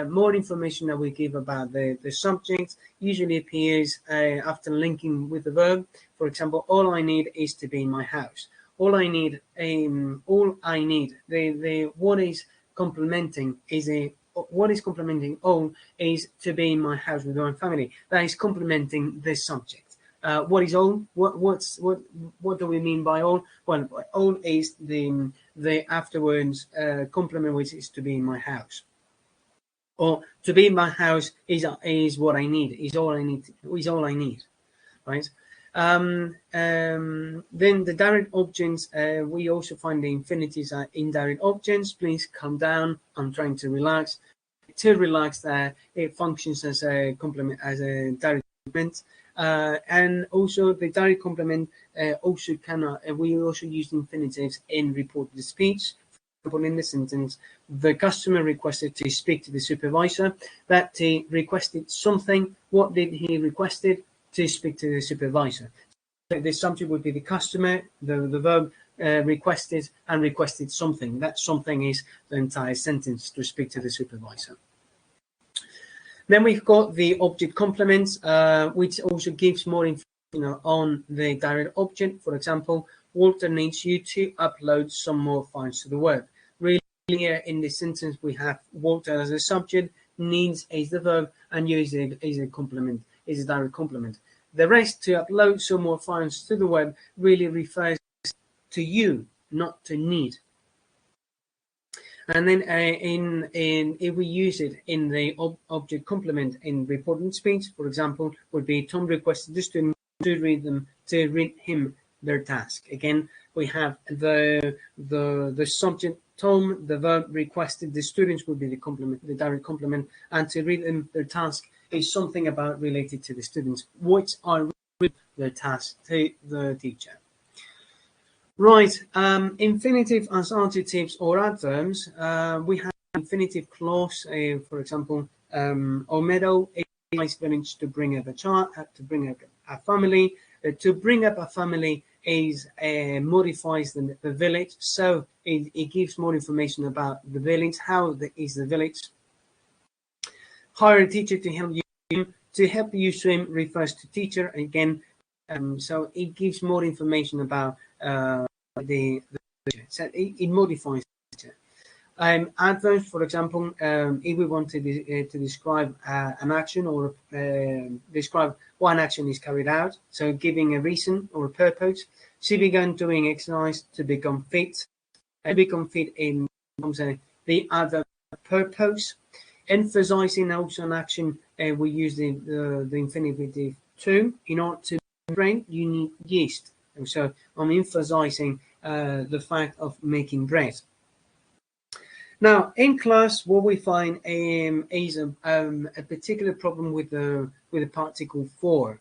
more information that we give about the subject usually appears after linking with the verb. For example, all I need is to be in my house. All I need, the what is complementing is what is complementing all is to be in my house with my family. That is complementing the subject. What is all? What do we mean by all? Well, all is the afterwards complement, which is to be in my house, or to be in my house is what I need. Is all I need. Is all I need, right? Then the direct objects, we also find the infinitives are indirect objects. Please calm down. I'm trying to relax. To relax, there it functions as a complement, as a direct complement. And also the direct complement also cannot. We also use infinitives in reported speech. For example, in the sentence, the customer requested to speak to the supervisor. That he requested something. What did he requested? To speak to the supervisor. So the subject would be the customer. The verb requested and requested something. That something is the entire sentence, to speak to the supervisor. Then we've got the object complements, which also gives more information on the direct object. For example, Walter needs you to upload some more files to the web. Really, here in this sentence, we have Walter as a subject, needs is the verb, and you is a complement, is a direct complement. The rest, to upload some more files to the web, really refers to you, not to need. And then if we use it in the object complement in reported speech, for example, would be Tom requested the student to read him their task. Again, we have the subject Tom, the verb requested the students would be the complement, the direct complement, and to read them their task is something about related to the students, which are reading their task to the teacher. Right, infinitive as adjectives or adverbs. We have infinitive clause. For example, Olmedo is a nice village to bring up a child, to bring up a family. To bring up a family is modifies the village, so it gives more information about the village. How is the village? Hire a teacher to help you swim. To help you swim refers to teacher again. So it gives more information about the so it modifies it. Adverbs, for example, if we want to describe an action or describe why an action is carried out, so giving a reason or a purpose. She began doing exercise to become fit. To become fit in the adverb purpose. Emphasizing also an action, we use the infinitive to. In order to bread, you need yeast. And so I'm emphasizing the fact of making bread. Now, in class, what we find is a particular problem with the particle for.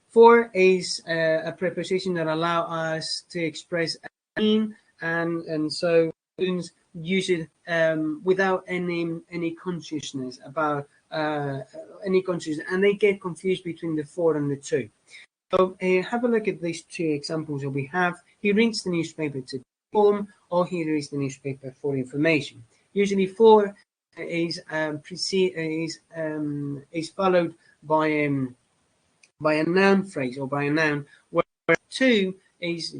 For is a preposition that allow us to express a meaning, and so students use it without any consciousness about any consciousness, and they get confused between the for and the to. So have a look at these two examples that we have. He reads the newspaper to inform, or he reads the newspaper for information. Usually, for is followed by a noun phrase or by a noun, where to is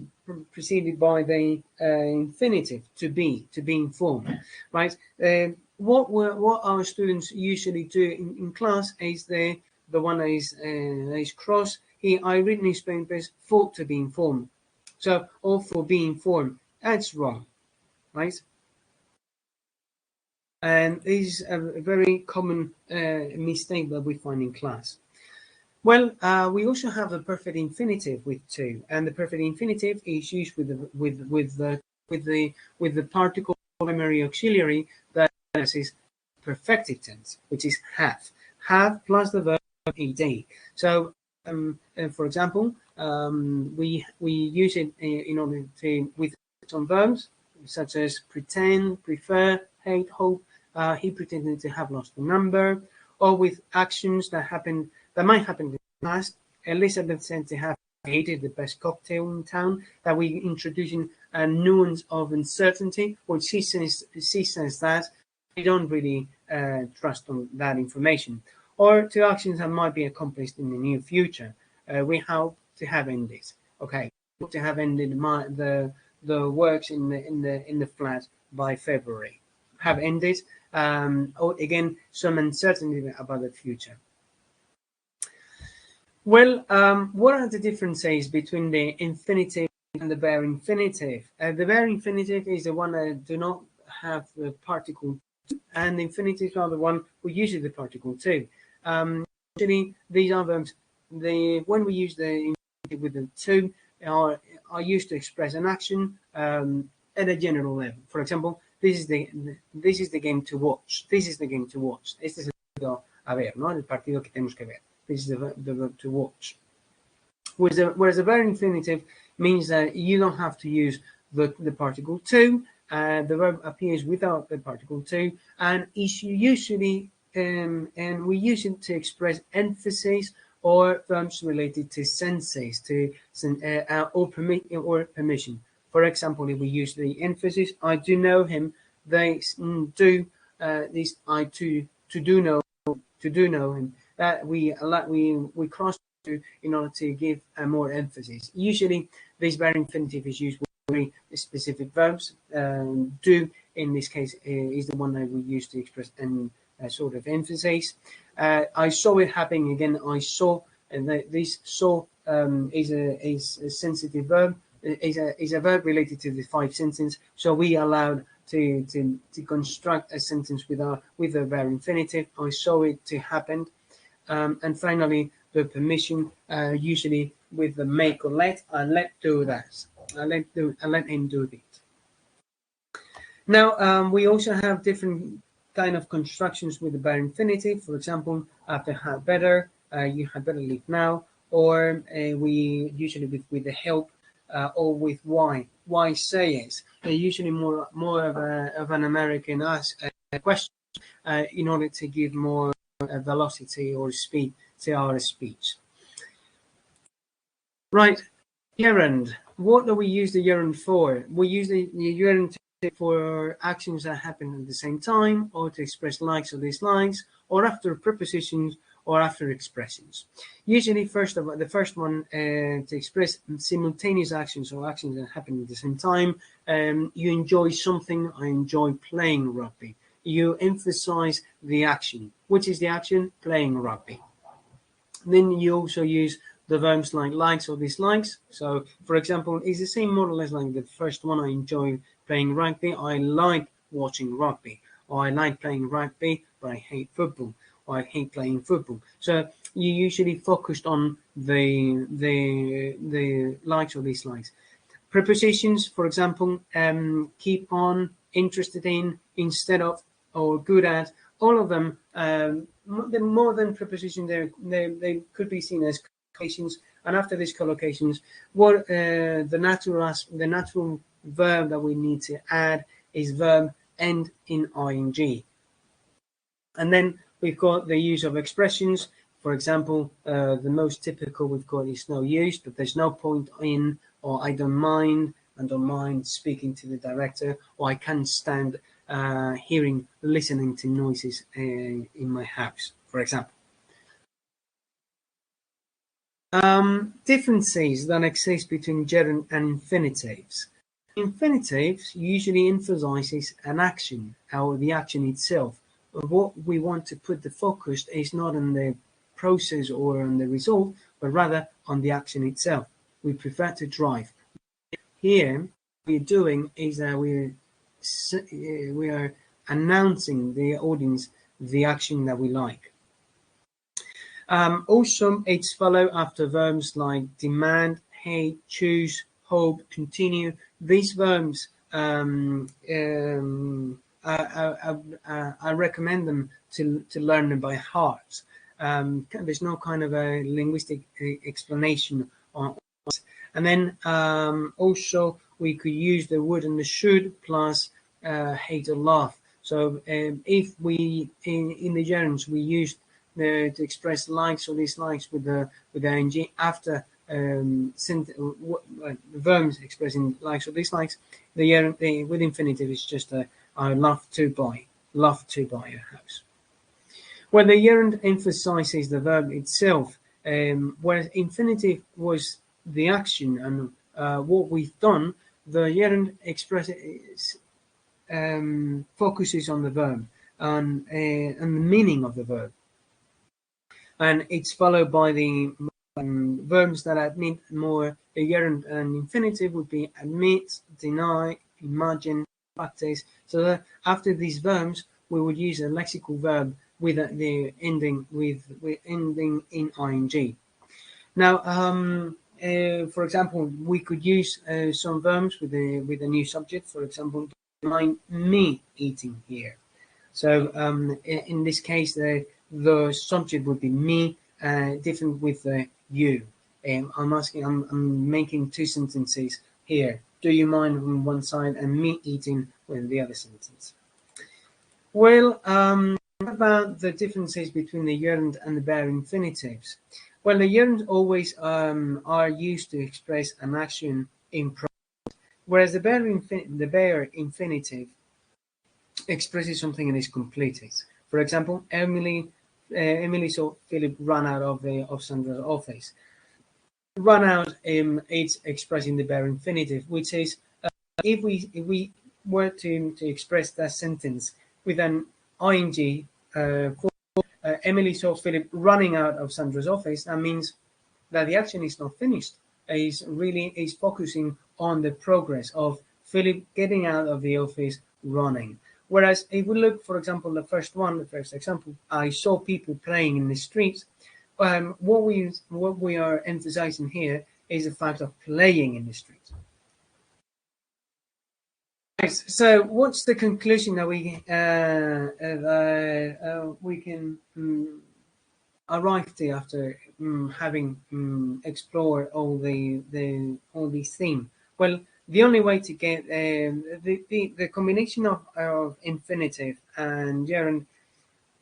preceded by the infinitive to be informed. Right? What our students usually do in class is the one that is cross. I read newspapers for to be informed. So, or for being informed. That's wrong, right? And this is a very common mistake that we find in class. Well, we also have a perfect infinitive with to, and the perfect infinitive is used with the particle primary auxiliary that is perfective tense, which is have. Have plus the verb ed. So, for example, we use it in order to with some verbs such as pretend, prefer, hate, hope. He pretended to have lost the number, or with actions that might happen in the past. Elizabeth said to have created the best cocktail in town, that we introducing a nuance of uncertainty, which she says that we don't really trust on that information, or to actions that might be accomplished in the near future. We hope to have ended. Okay, to have ended the works in the flat by February. Have ended. Again, some uncertainty about the future. Well, what are the differences between the infinitive and the bare infinitive? The bare infinitive is the one that do not have the particle, and the infinitive are the one who uses the particle too. Actually, these are verbs. When we use the infinitive with the to, are used to express an action at a general level. For example, this is the game to watch. This is the game to watch. Este es el partido a ver, ¿no? El partido que tenemos que ver. This is the verb to watch. Whereas the bare infinitive means that you don't have to use the particle to. The verb appears without the particle to, and is usually and we use it to express emphasis or verbs related to senses, or permission. For example, if we use the emphasis, I do know him. They do this. I to do know him. That we cross to in order to give more emphasis. Usually, this bare infinitive is used with very specific verbs. Do in this case is the one that we use to express a sort of emphasis. I saw it happening again. I saw, and this saw is a sensitive verb. Is a verb related to the 5 sentences. So we allowed to construct a sentence with a bare infinitive. I saw it to happen. And finally, the permission, usually with the make or let. I let do that. I let him do it. Now, we also have different kind of constructions with the bare infinitive. For example, after had better, you had better leave now, or we usually with the help, or with why. Why say it? They're usually more of an American question in order to give more velocity or speed to our speech. Right, gerund. What do we use the gerund for? We use the gerund for actions that happen at the same time, or to express likes or dislikes, or after prepositions, or after expressions. Usually, the first one to express simultaneous actions or actions that happen at the same time. You enjoy something. I enjoy playing rugby. You emphasize the action. Which is the action? Playing rugby. Then you also use the verbs like likes or dislikes. So, for example, it's the same model as like the first one. I enjoy playing rugby. I like watching rugby. Or I like playing rugby, but I hate football. Or I hate playing football. So you usually focused on the likes or dislikes. Prepositions, for example, keep on, interested in, instead of, or good at. All of them, the more than preposition, they could be seen as collocations. And after these collocations, what the natural verb that we need to add is verb end in ing. And then we've got the use of expressions. For example, the most typical we've got is no use, but there's no point in, or I don't mind speaking to the director, or I can't stand listening to noises in my house, for example. Differences that exist between gerund and infinitives. Infinitives usually emphasizes an action, or the action itself. But what we want to put the focus is not on the process or on the result, but rather on the action itself. We prefer to drive. Here, what we're doing is that we are announcing the audience the action that we like. Also, it's followed after verbs like demand, hate, choose, hope, continue. These verbs, I recommend them to learn them by heart. There's no kind of a linguistic explanation on it. And then also we could use the would and the should plus hate or love. So if we in the gerunds we used to express likes or dislikes with the ing after verbs expressing likes or dislikes. With infinitive is just I love to buy a house. Well, the gerund emphasizes the verb itself, whereas infinitive was the action and what we've done. The gerund focuses on the verb and the meaning of the verb, and it's followed by the verbs that admit more. The gerund and infinitive would be admit, deny, imagine, practice. So after these verbs, we would use a lexical verb with the ending ending in ing. Now, for example, we could use some verbs with a new subject. For example, mind me eating here. So in this case, the subject would be me, different with you. I'm making two sentences here. Do you mind on one side and me eating with the other sentence? Well, what about the differences between the gerund and the bare infinitives? Well, the gerund always are used to express an action in progress, whereas the bare infinitive expresses something that is completed. For example, Emily saw Philip run out of Sandra's office. Run out, it's expressing the bare infinitive, which is if we were to express that sentence with an ing for Emily saw Philip running out of Sandra's office, that means that the action is not finished. Is focusing on the progress of Philip getting out of the office running. Whereas if we look, for example, the first example, I saw people playing in the streets. What we are emphasizing here is the fact of playing in the streets. Right, so what's the conclusion that we can arrive to after having explored all these themes? Well, the only way to get the combination of infinitive and gerund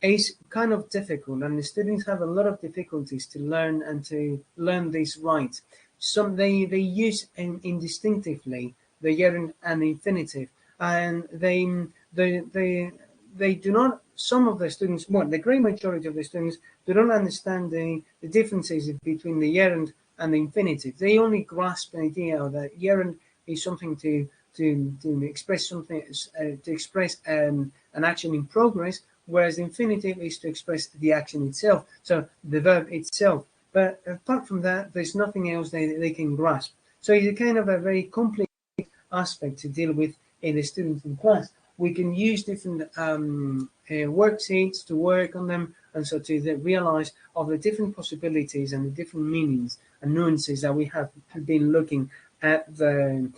is kind of difficult, and the students have a lot of difficulties to learn this right. Some they use indistinctively the gerund and the infinitive, and they do not. Some of the students, well, the great majority of the students, do not understand the differences between the gerund and the infinitive. They only grasp the idea that gerund is something to express something, to express an action in progress, whereas the infinitive is to express the action itself, so the verb itself. But apart from that, there's nothing else they can grasp. So it's a kind of a very complex aspect to deal with in the students in class. We can use different worksheets to work on them, and so to realize of the different possibilities and the different meanings and nuances that we have been looking at the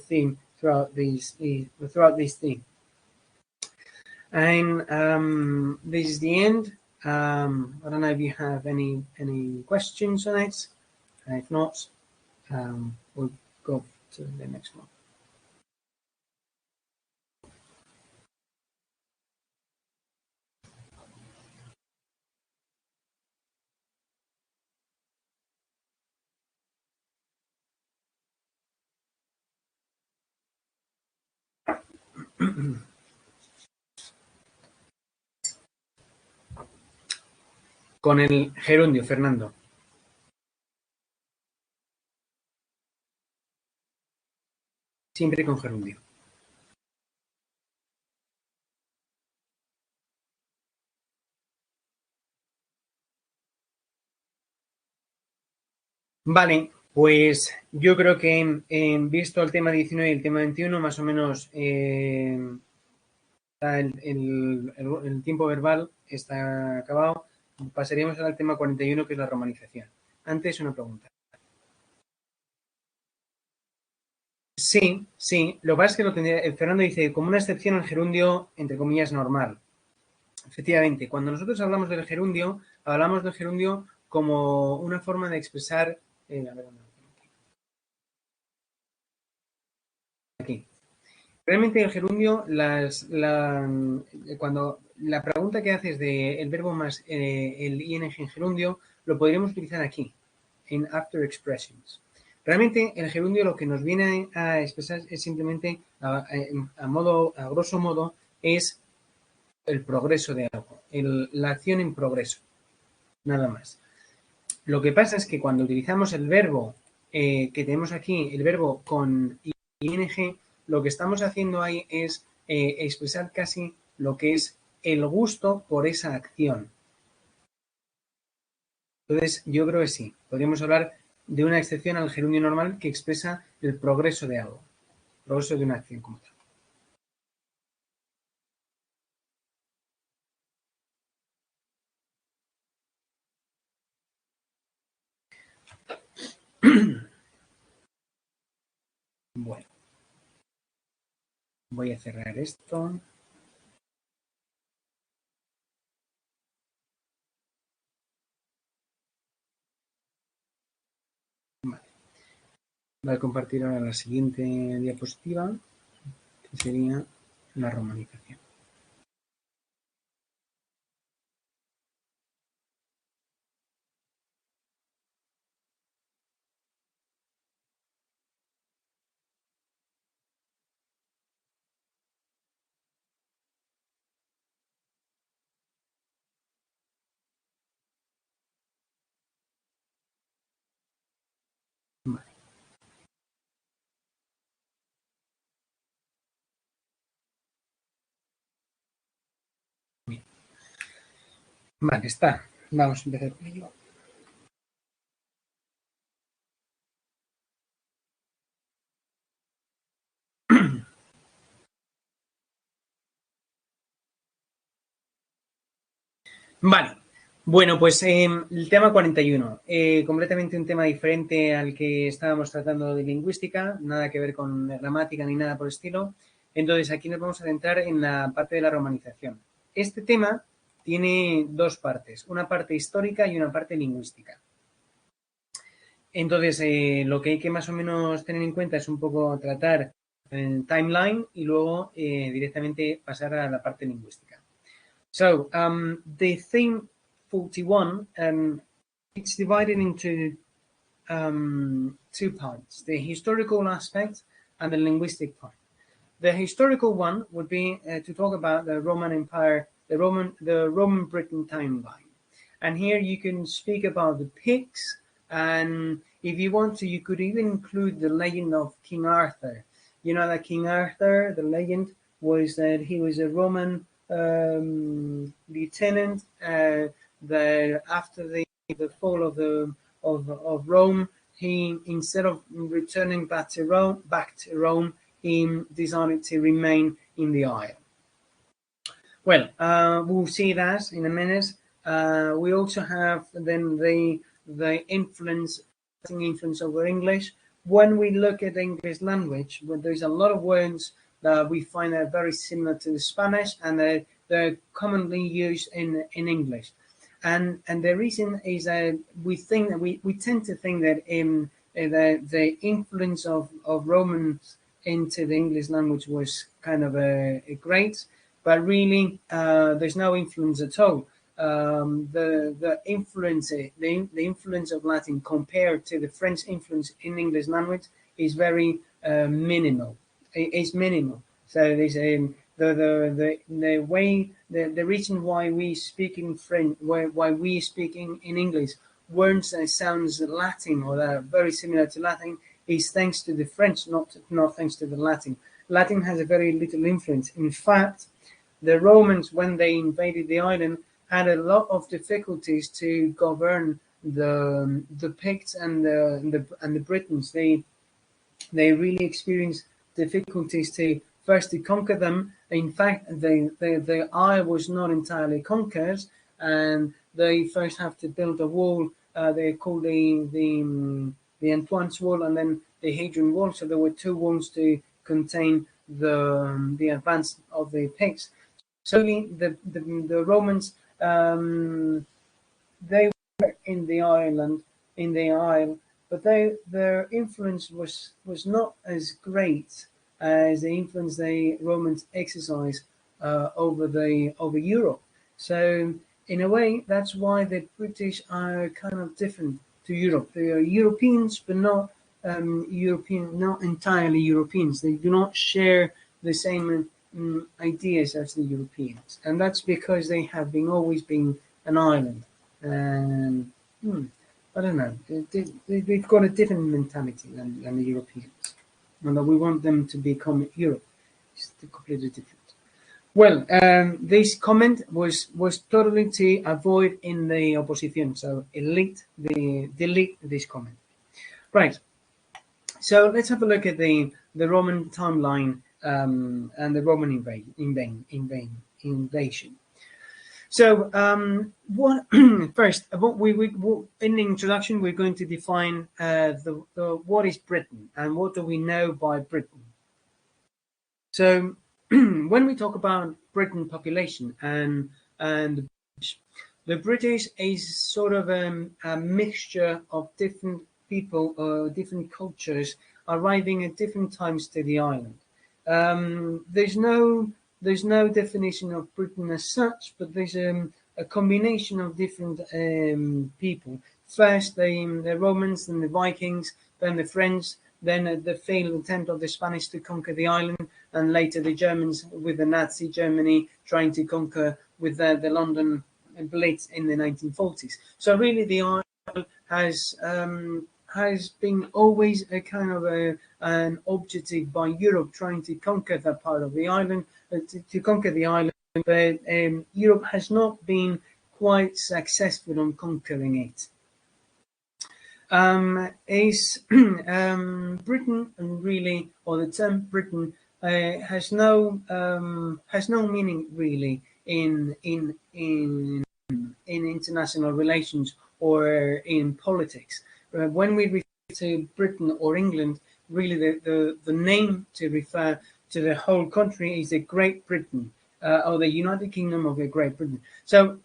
theme throughout this theme. And this is the end. I don't know if you have any questions on it. If not, we'll go to the next one. Con el gerundio, Fernando. Siempre con gerundio. Vale, pues yo creo que visto el tema 19 y el tema 21, más o menos el tiempo verbal está acabado. Pasaríamos al tema 41, que es la romanización. Antes, una pregunta. Sí. Lo que pasa es que Fernando dice, como una excepción al gerundio, entre comillas, normal. Efectivamente, cuando nosotros hablamos del gerundio como una forma de expresar... aquí. Realmente el gerundio, cuando la pregunta que haces de el verbo más el ing en gerundio lo podríamos utilizar aquí, en after expressions. Realmente el gerundio lo que nos viene a expresar es simplemente, a grosso modo, es el progreso de algo, la acción en progreso, nada más. Lo que pasa es que cuando utilizamos el verbo que tenemos aquí, el verbo con ing, lo que estamos haciendo ahí es expresar casi lo que es el gusto por esa acción. Entonces, yo creo que sí, podríamos hablar de una excepción al gerundio normal que expresa el progreso de algo, el progreso de una acción como tal. Bueno, voy a cerrar esto. Vale. Voy a compartir ahora la siguiente diapositiva, que sería la romanización. Vale. Bien. Vale, está. Vamos a empezar por ello. Vale. Bueno, pues el tema 41, completamente un tema diferente al que estábamos tratando de lingüística, nada que ver con gramática ni nada por el estilo. Entonces, aquí nos vamos a centrar en la parte de la romanización. Este tema tiene dos partes, una parte histórica y una parte lingüística. Entonces, lo que hay que más o menos tener en cuenta es un poco tratar el timeline y luego directamente pasar a la parte lingüística. So, the theme 41, it's divided into two parts, the historical aspect and the linguistic part. The historical one would be to talk about the Roman Empire, the Roman Britain timeline. And here you can speak about the Picts, and if you want to, you could even include the legend of King Arthur. You know that King Arthur, the legend was that he was a Roman lieutenant. That after the fall of Rome, he, instead of returning back to Rome, he decided to remain in the isle. Well, we'll see that in a minute. We also have then the influence over English. When we look at the English language, well, there's a lot of words that we find are very similar to the Spanish, and they're commonly used in English. And the reason is that we think that we tend to think that in the influence of Romans into the English language was kind of a great, but really there's no influence at all. The influence of Latin compared to the French influence in English language is very minimal. It's minimal. So there's the way the reason why we speak in French, why we speak in English, words that sounds Latin or that are very similar to Latin is thanks to the French, not thanks to the Latin. Latin has a very little influence. In fact, the Romans, when they invaded the island, had a lot of difficulties to govern the Picts and the Britons. They really experienced difficulties to first to conquer them. In fact, the isle was not entirely conquered, and they first have to build a wall. They call the Antoine's Wall and then the Hadrian Wall. So there were two walls to contain the advance of the Picts. So the Romans they were in the isle, but their influence was not as great as the influence the Romans exercised over Europe. So in a way, that's why the British are kind of different to Europe. They are Europeans, but not not entirely Europeans. They do not share the same ideas as the Europeans, and that's because they have always been an island. And I don't know, they've got a different mentality than the Europeans, and that we want them to become Europe. It's completely different. Well, this comment was totally to avoid in the opposition, so delete this comment. Right. So let's have a look at the Roman timeline and the Roman invasion. So what first, in the introduction, we're going to define what is Britain and what do we know by Britain. So when we talk about Britain population and the British is sort of a mixture of different people or different cultures arriving at different times to the island. There's no definition of Britain as such, but there's a combination of different people. First, the Romans, then the Vikings, then the French, then the failed attempt of the Spanish to conquer the island, and later the Germans with the Nazi Germany trying to conquer with the London Blitz in the 1940s. So really, the island has been always a kind of an objective by Europe trying to conquer that part of the island, to conquer the island, but Europe has not been quite successful on conquering it. Britain really, or the term Britain has no meaning really in international relations or in politics. When we refer to Britain or England, really the name to refer to the whole country is the Great Britain or the United Kingdom of the Great Britain. So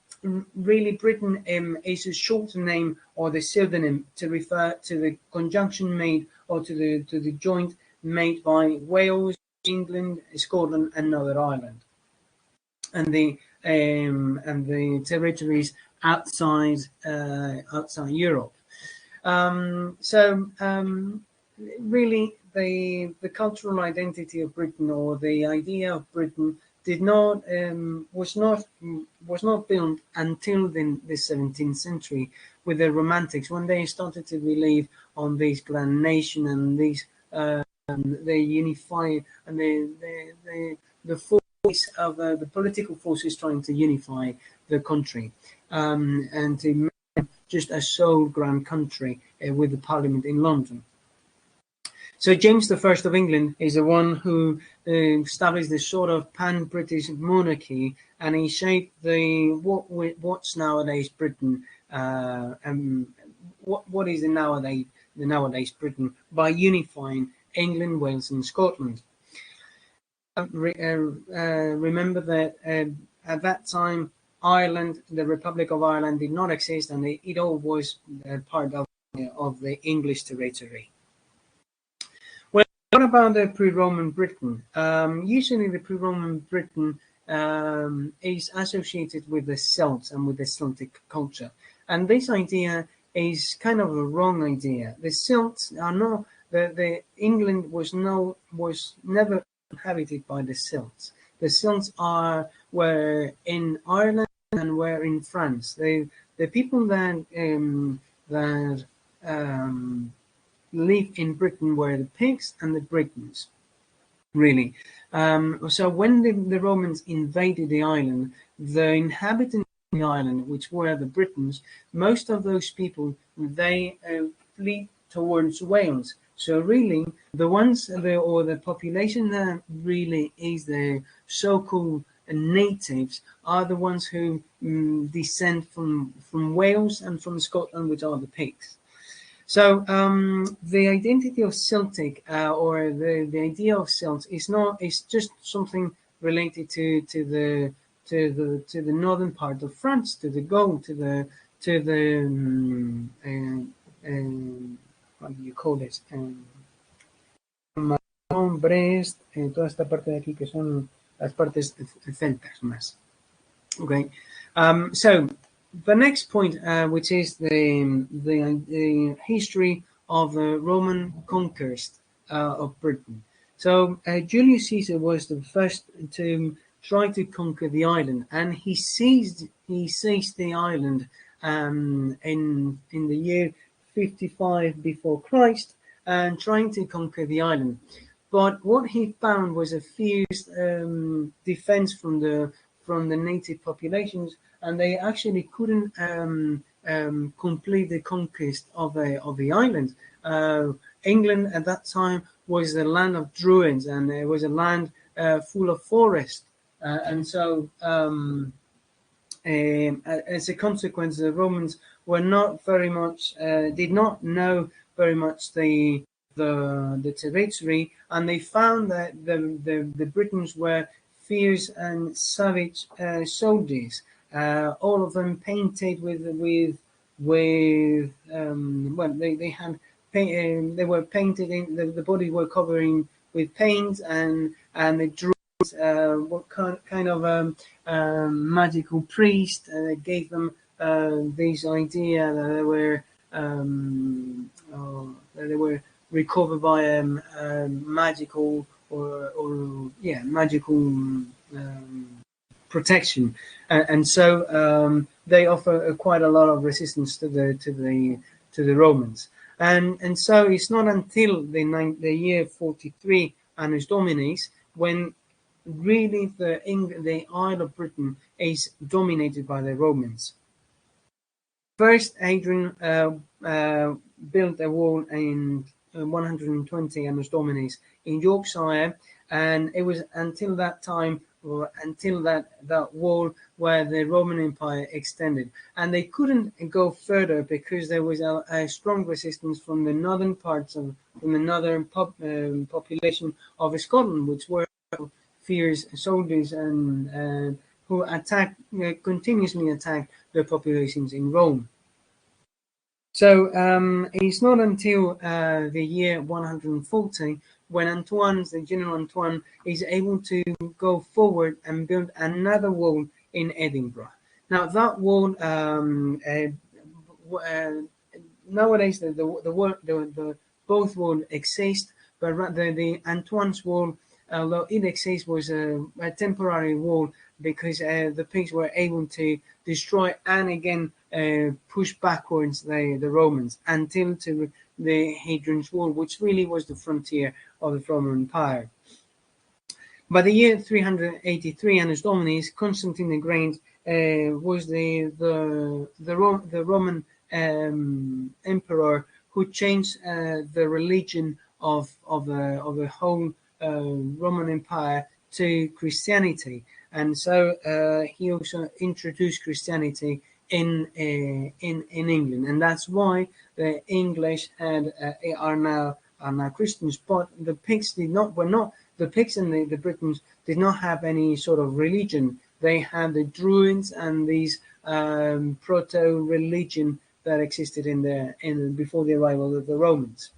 really, Britain is a shorter name or the pseudonym to refer to the conjunction made or to the joint made by Wales, England, Scotland, and Northern Ireland, and the territories outside Europe. Really, the cultural identity of Britain or the idea of Britain was not built until the 17th century with the Romantics, when they started to believe on this grand nation and these they unify and the force of the political forces trying to unify the country and to make just a sole grand country with the Parliament in London. So James I of England is the one who established this sort of pan-British monarchy, and he shaped what's nowadays Britain, and what is the nowadays Britain by unifying England, Wales, and Scotland. Remember that at that time, Ireland, the Republic of Ireland, did not exist, and it all was part of the English territory. What about the pre-Roman Britain? Usually the pre-Roman Britain is associated with the Celts and with the Celtic culture. And this idea is kind of a wrong idea. The Celts are not, the England was never inhabited by the Celts. The Celts were in Ireland and were in France. The people that live in Britain were the Picts and the Britons, really. So when the Romans invaded the island, the inhabitants of the island, which were the Britons, most of those people, they flee towards Wales. So really, the population that really is the so-called natives are the ones who descend from Wales and from Scotland, which are the Picts. So the identity of Celtic or the idea of Celts is just something related to the northern part of France, to the Gaul, to the what do you call it? Brest, toda esta parte de aquí que son las partes celtas más. Okay, so the next point, which is the history of the Roman conquest of Britain. So Julius Caesar was the first to try to conquer the island, and he seized the island in the year 55 before Christ, and trying to conquer the island. But what he found was a fierce defense from the native populations, and they actually couldn't complete the conquest of the island. England at that time was the land of Druids, and it was a land full of forest, and so as a consequence, the Romans were not very much did not know very much the territory, and they found that the Britons were fierce and savage soldiers, all of them painted with well, they had they were painted in the body were covering with paint, and they drew what kind of magical priest gave them this idea that they were recovered by magical or yeah, magical protection, and so they offer quite a lot of resistance to the Romans, and so it's not until the year 43 Annus Dominis when really the Isle of Britain is dominated by the Romans. First, Hadrian built a wall in 120 Annus Dominis in Yorkshire, and it was until that time, or until that wall, where the Roman Empire extended, and they couldn't go further because there was a strong resistance from the northern population of Scotland, which were fierce soldiers and who continuously attacked the populations in Rome. So it's not until the year 140 when the General Antoine, is able to go forward and build another wall in Edinburgh. Now that wall, nowadays the both walls exist, but the Antoine's wall, although it exists, was a temporary wall because the Picts were able to destroy and again push backwards the Romans until to the Hadrian's Wall, which really was the frontier of the Roman Empire. By the year 383 Annus Dominis, Constantine the Great was the Roman emperor who changed the religion of the whole Roman Empire to Christianity, and so he also introduced Christianity in England, and that's why the English are now Christians. But the Picts the Picts and the Britons did not have any sort of religion. They had the Druids and these proto-religion that existed before the arrival of the Romans.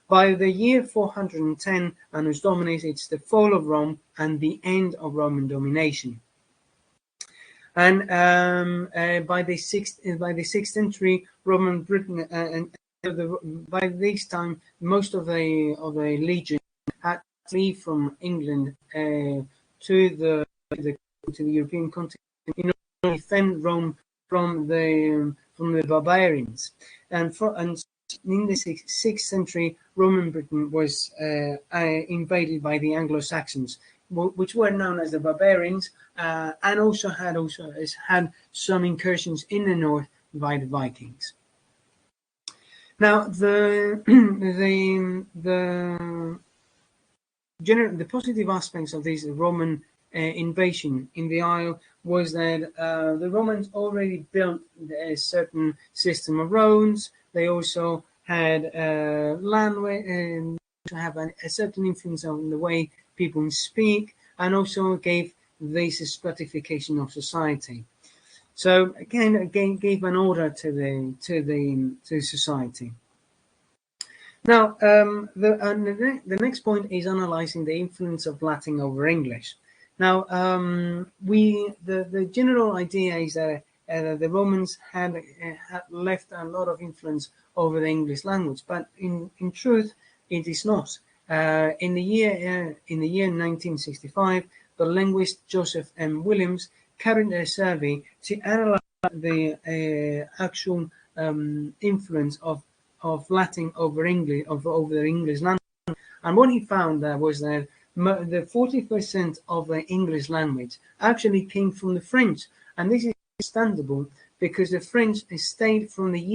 By the year 410 Annus Dominis, it's the fall of Rome and the end of Roman domination. And by the sixth century, Roman Britain, by this time, most of the legion had to flee from England to the European continent in order to defend Rome from the barbarians. And in the sixth century, Roman Britain was invaded by the Anglo-Saxons, which were known as the barbarians, and also had some incursions in the north by the Vikings. Now, the positive aspects of this Roman invasion in the Isle was that the Romans already built a certain system of roads. They also had landway to have a certain influence on the way people speak, and also gave this stratification of society. So again gave an order to society. Now, the next point is analyzing the influence of Latin over English. Now, the general idea is that the Romans had left a lot of influence over the English language, but in truth, it is not. In the year 1965, the linguist Joseph M. Williams carried a survey to analyze the actual influence of Latin over English over the English language. And what he found was that the 40% of the English language actually came from the French. And this is understandable because the French stayed from the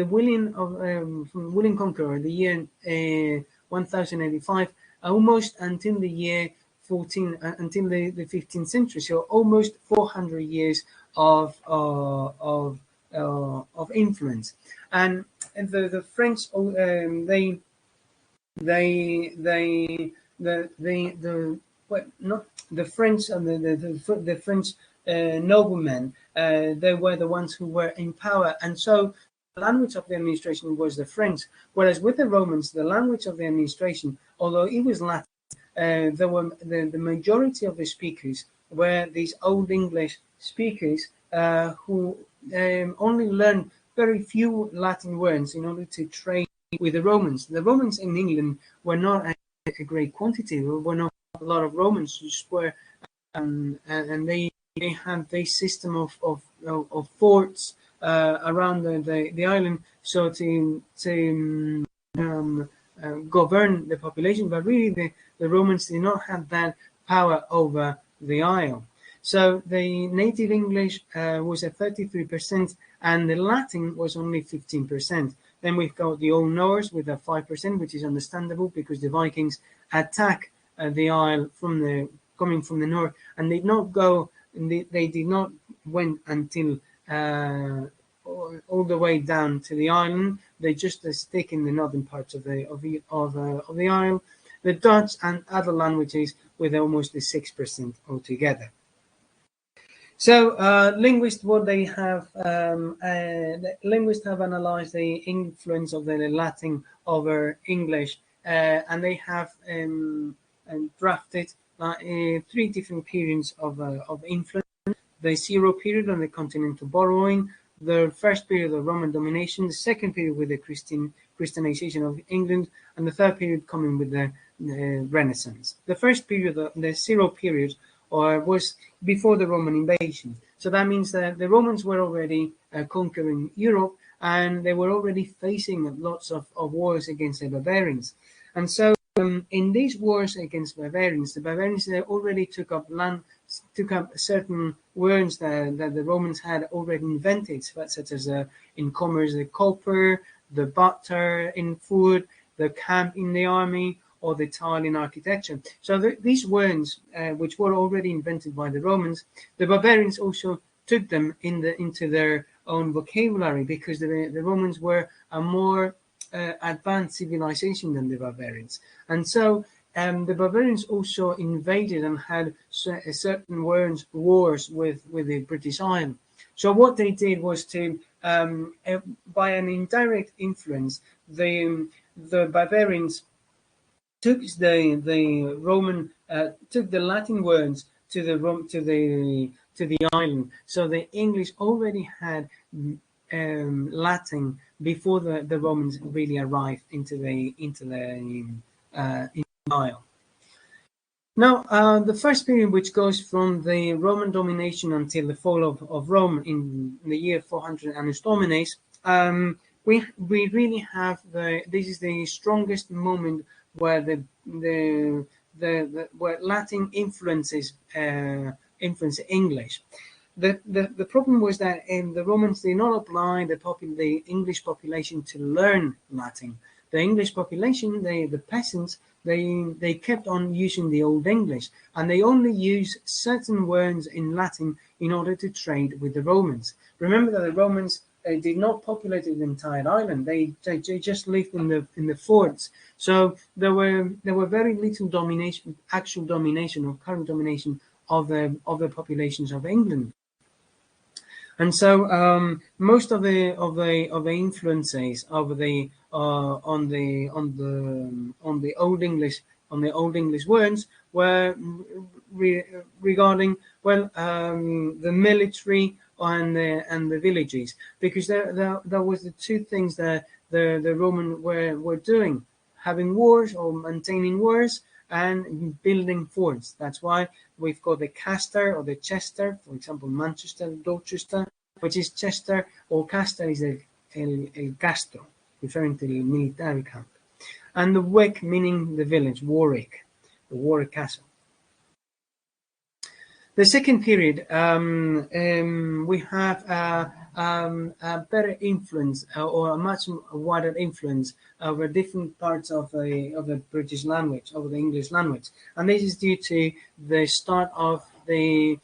William Conqueror, the year 1085, almost until the year until the 15th century. So almost 400 years of influence. And the French, the French and the French noblemen, they were the ones who were in power, and so the language of the administration was the French. Whereas with the Romans, the language of the administration, although it was Latin, there were the majority of the speakers were these Old English speakers who only learned very few Latin words in order to trade with the Romans. The Romans in England were not a great quantity. There were not a lot of Romans who were, and they had this system of forts around the island, so to govern the population. But really, the Romans did not have that power over the isle. So the native English was at 33%, and the Latin was only 15%. Then we've got the Old Norse with a 5%, which is understandable because the Vikings attack the isle coming from the north, and they did not went until all the way down to the island. They just stick in the northern parts of the isle. The Dutch and other languages with almost the 6% altogether. So linguists, linguists have analyzed the influence of the Latin over English, and they have drafted 3 different periods of influence: the Zero period on the continental borrowing, the first period of Roman domination, the second period with the Christianization of England, and the third period coming with the Renaissance. The first period, the Zero period, was before the Roman invasion. So that means that the Romans were already conquering Europe, and they were already facing lots of wars against the barbarians. And so in these wars against barbarians, the barbarians already took up certain words that the Romans had already invented, such as in commerce, the copper, the butter in food, the camp in the army, or the tile in architecture. So these words, which were already invented by the Romans, the barbarians also took them into their own vocabulary, because the Romans were a more advanced civilization than the barbarians. And so the barbarians also invaded and had certain wars with the British Isle. So what they did was to, by an indirect influence, the barbarians took took the Latin words to the island. So the English already had Latin before the Romans really arrived into the isle. Now, the first period, which goes from the Roman domination until the fall of Rome in the year 400 Annus Domines, we really have this is the strongest moment where where Latin influences English. The problem was that the Romans did not apply the English population to learn Latin. The English population, the peasants, they kept on using the Old English, and they only used certain words in Latin in order to trade with the Romans. Remember that the Romans did not populate the entire island. They just lived in the forts. So there were very little actual domination or current domination of the populations of England. And so most of the influences on the Old English words were regarding, well, the military and the villages, because that was the two things that the Roman were doing, having wars or maintaining wars and building forts. That's why we've got the castor or the chester, for example, Manchester, Dorchester, which is Chester, or castor is el castro, referring to the military camp. And the Wick, meaning the village, Warwick, the Warwick Castle. The second period, we have a better influence or a much wider influence over different parts of the British language, of the English language, and this is due to the start of the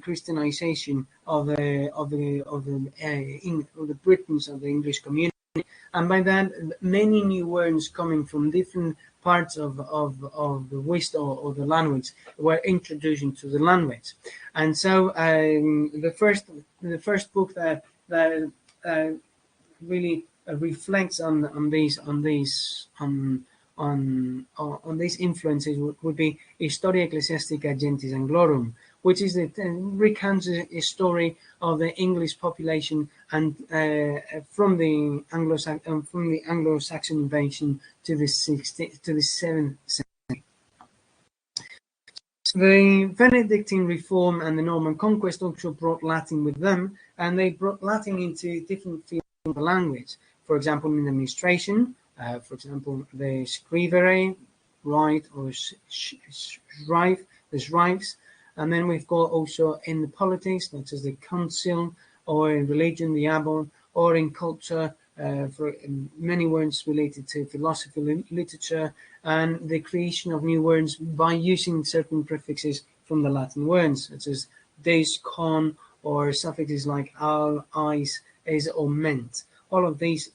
Christianization of the Britons of the English community. And by that, many new words coming from different parts of the West or the language were introduced into the language. And so the first book that really reflects on these influences would be Historia Ecclesiastica Gentis Anglorum, which is recounts a story of the English population and from the Anglo-Saxon invasion to the 7th century. The Benedictine reform and the Norman conquest also brought Latin with them, and they brought Latin into different fields of the language. For example, in administration, for example, the scrivere, write, or schrive, the schrives. And then we've got also in the politics, such as the council, or in religion, the abbot, or in culture, for many words related to philosophy, literature, and the creation of new words by using certain prefixes from the Latin words, such as des, con, or suffixes like al, is, es, or ment. All of these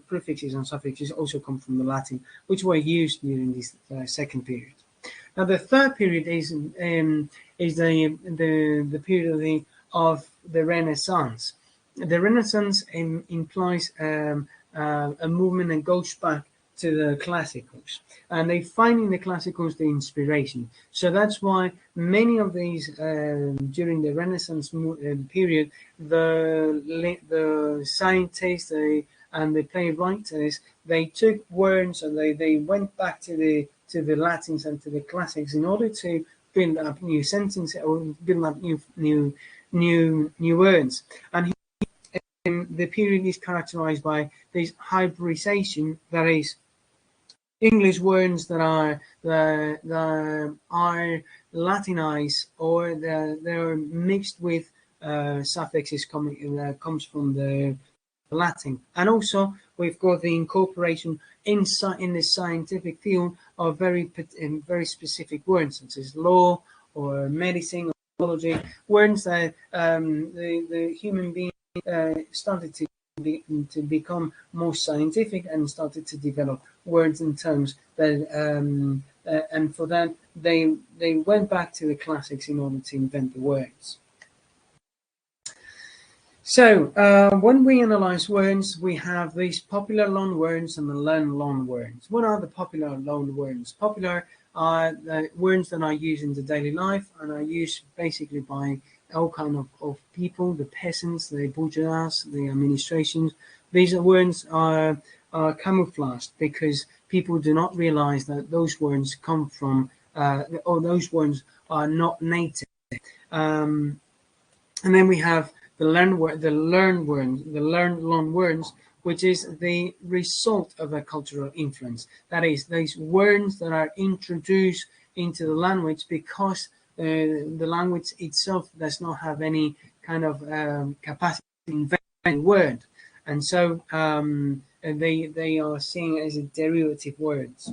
prefixes and suffixes also come from the Latin, which were used during this second period. Now, the third period is the period of the Renaissance. The Renaissance implies a movement that goes back to the classicals, and they find in the classicals the inspiration. So that's why many of these during the Renaissance period, the scientists and the playwrights, they took words and they went back to the Latins and to the classics in order to build up new sentences or build up new words. And the period is characterized by this hybridization, that is, English words that are Latinized or they're mixed with suffixes comes from the Latin. And also we've got the incorporation in the scientific field of very specific words, such as law or medicine or biology, words that the human being started to become more scientific and started to develop words and terms that and for that they went back to the classics in order to invent the words. So when we analyze words, we have these popular loan words and the learned loan words. What are the popular loan words? Popular are the words that are used in the daily life and are used basically by all kind of people, the peasants, the bourgeois, the administrations. These words are camouflaged because people do not realize that those words come from, or those words are not native. And then we have the learned loan words, which is the result of a cultural influence. That is, these words that are introduced into the language because the language itself does not have any kind of capacity to invent a word, and so they are seen as derivative words.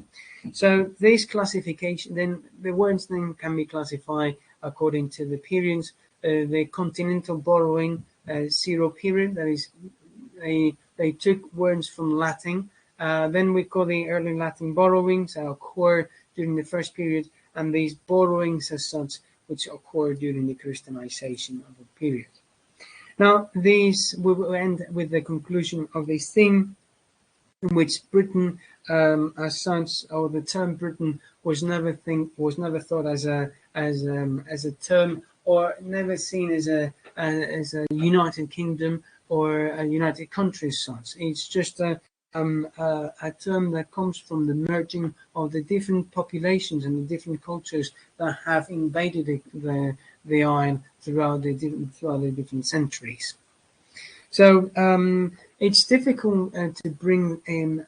So this classification, then the words then can be classified according to the periods. The continental borrowing zero period, that is, they took words from Latin. Then we call the early Latin borrowings that occur during the first period, and these borrowings as such, which occur during the Christianization of the period. Now, these we will end with the conclusion of this theme, in which Britain, as such, or the term Britain, was never thought as a term, or never seen as a United Kingdom or a United country as such. It's just a term that comes from the merging of the different populations and the different cultures that have invaded the island throughout the different centuries. So it's difficult to bring in.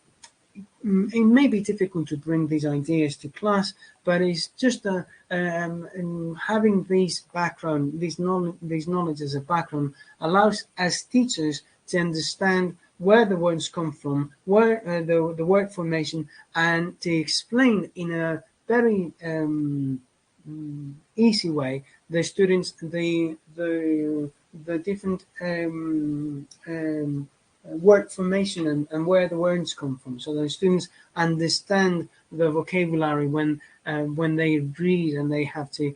It may be difficult to bring these ideas to class, but it's just having these knowledge as a background allows as teachers to understand where the words come from, where the word formation, and to explain in a very easy way the students the different word formation and where the words come from, so the students understand the vocabulary when they read and they have to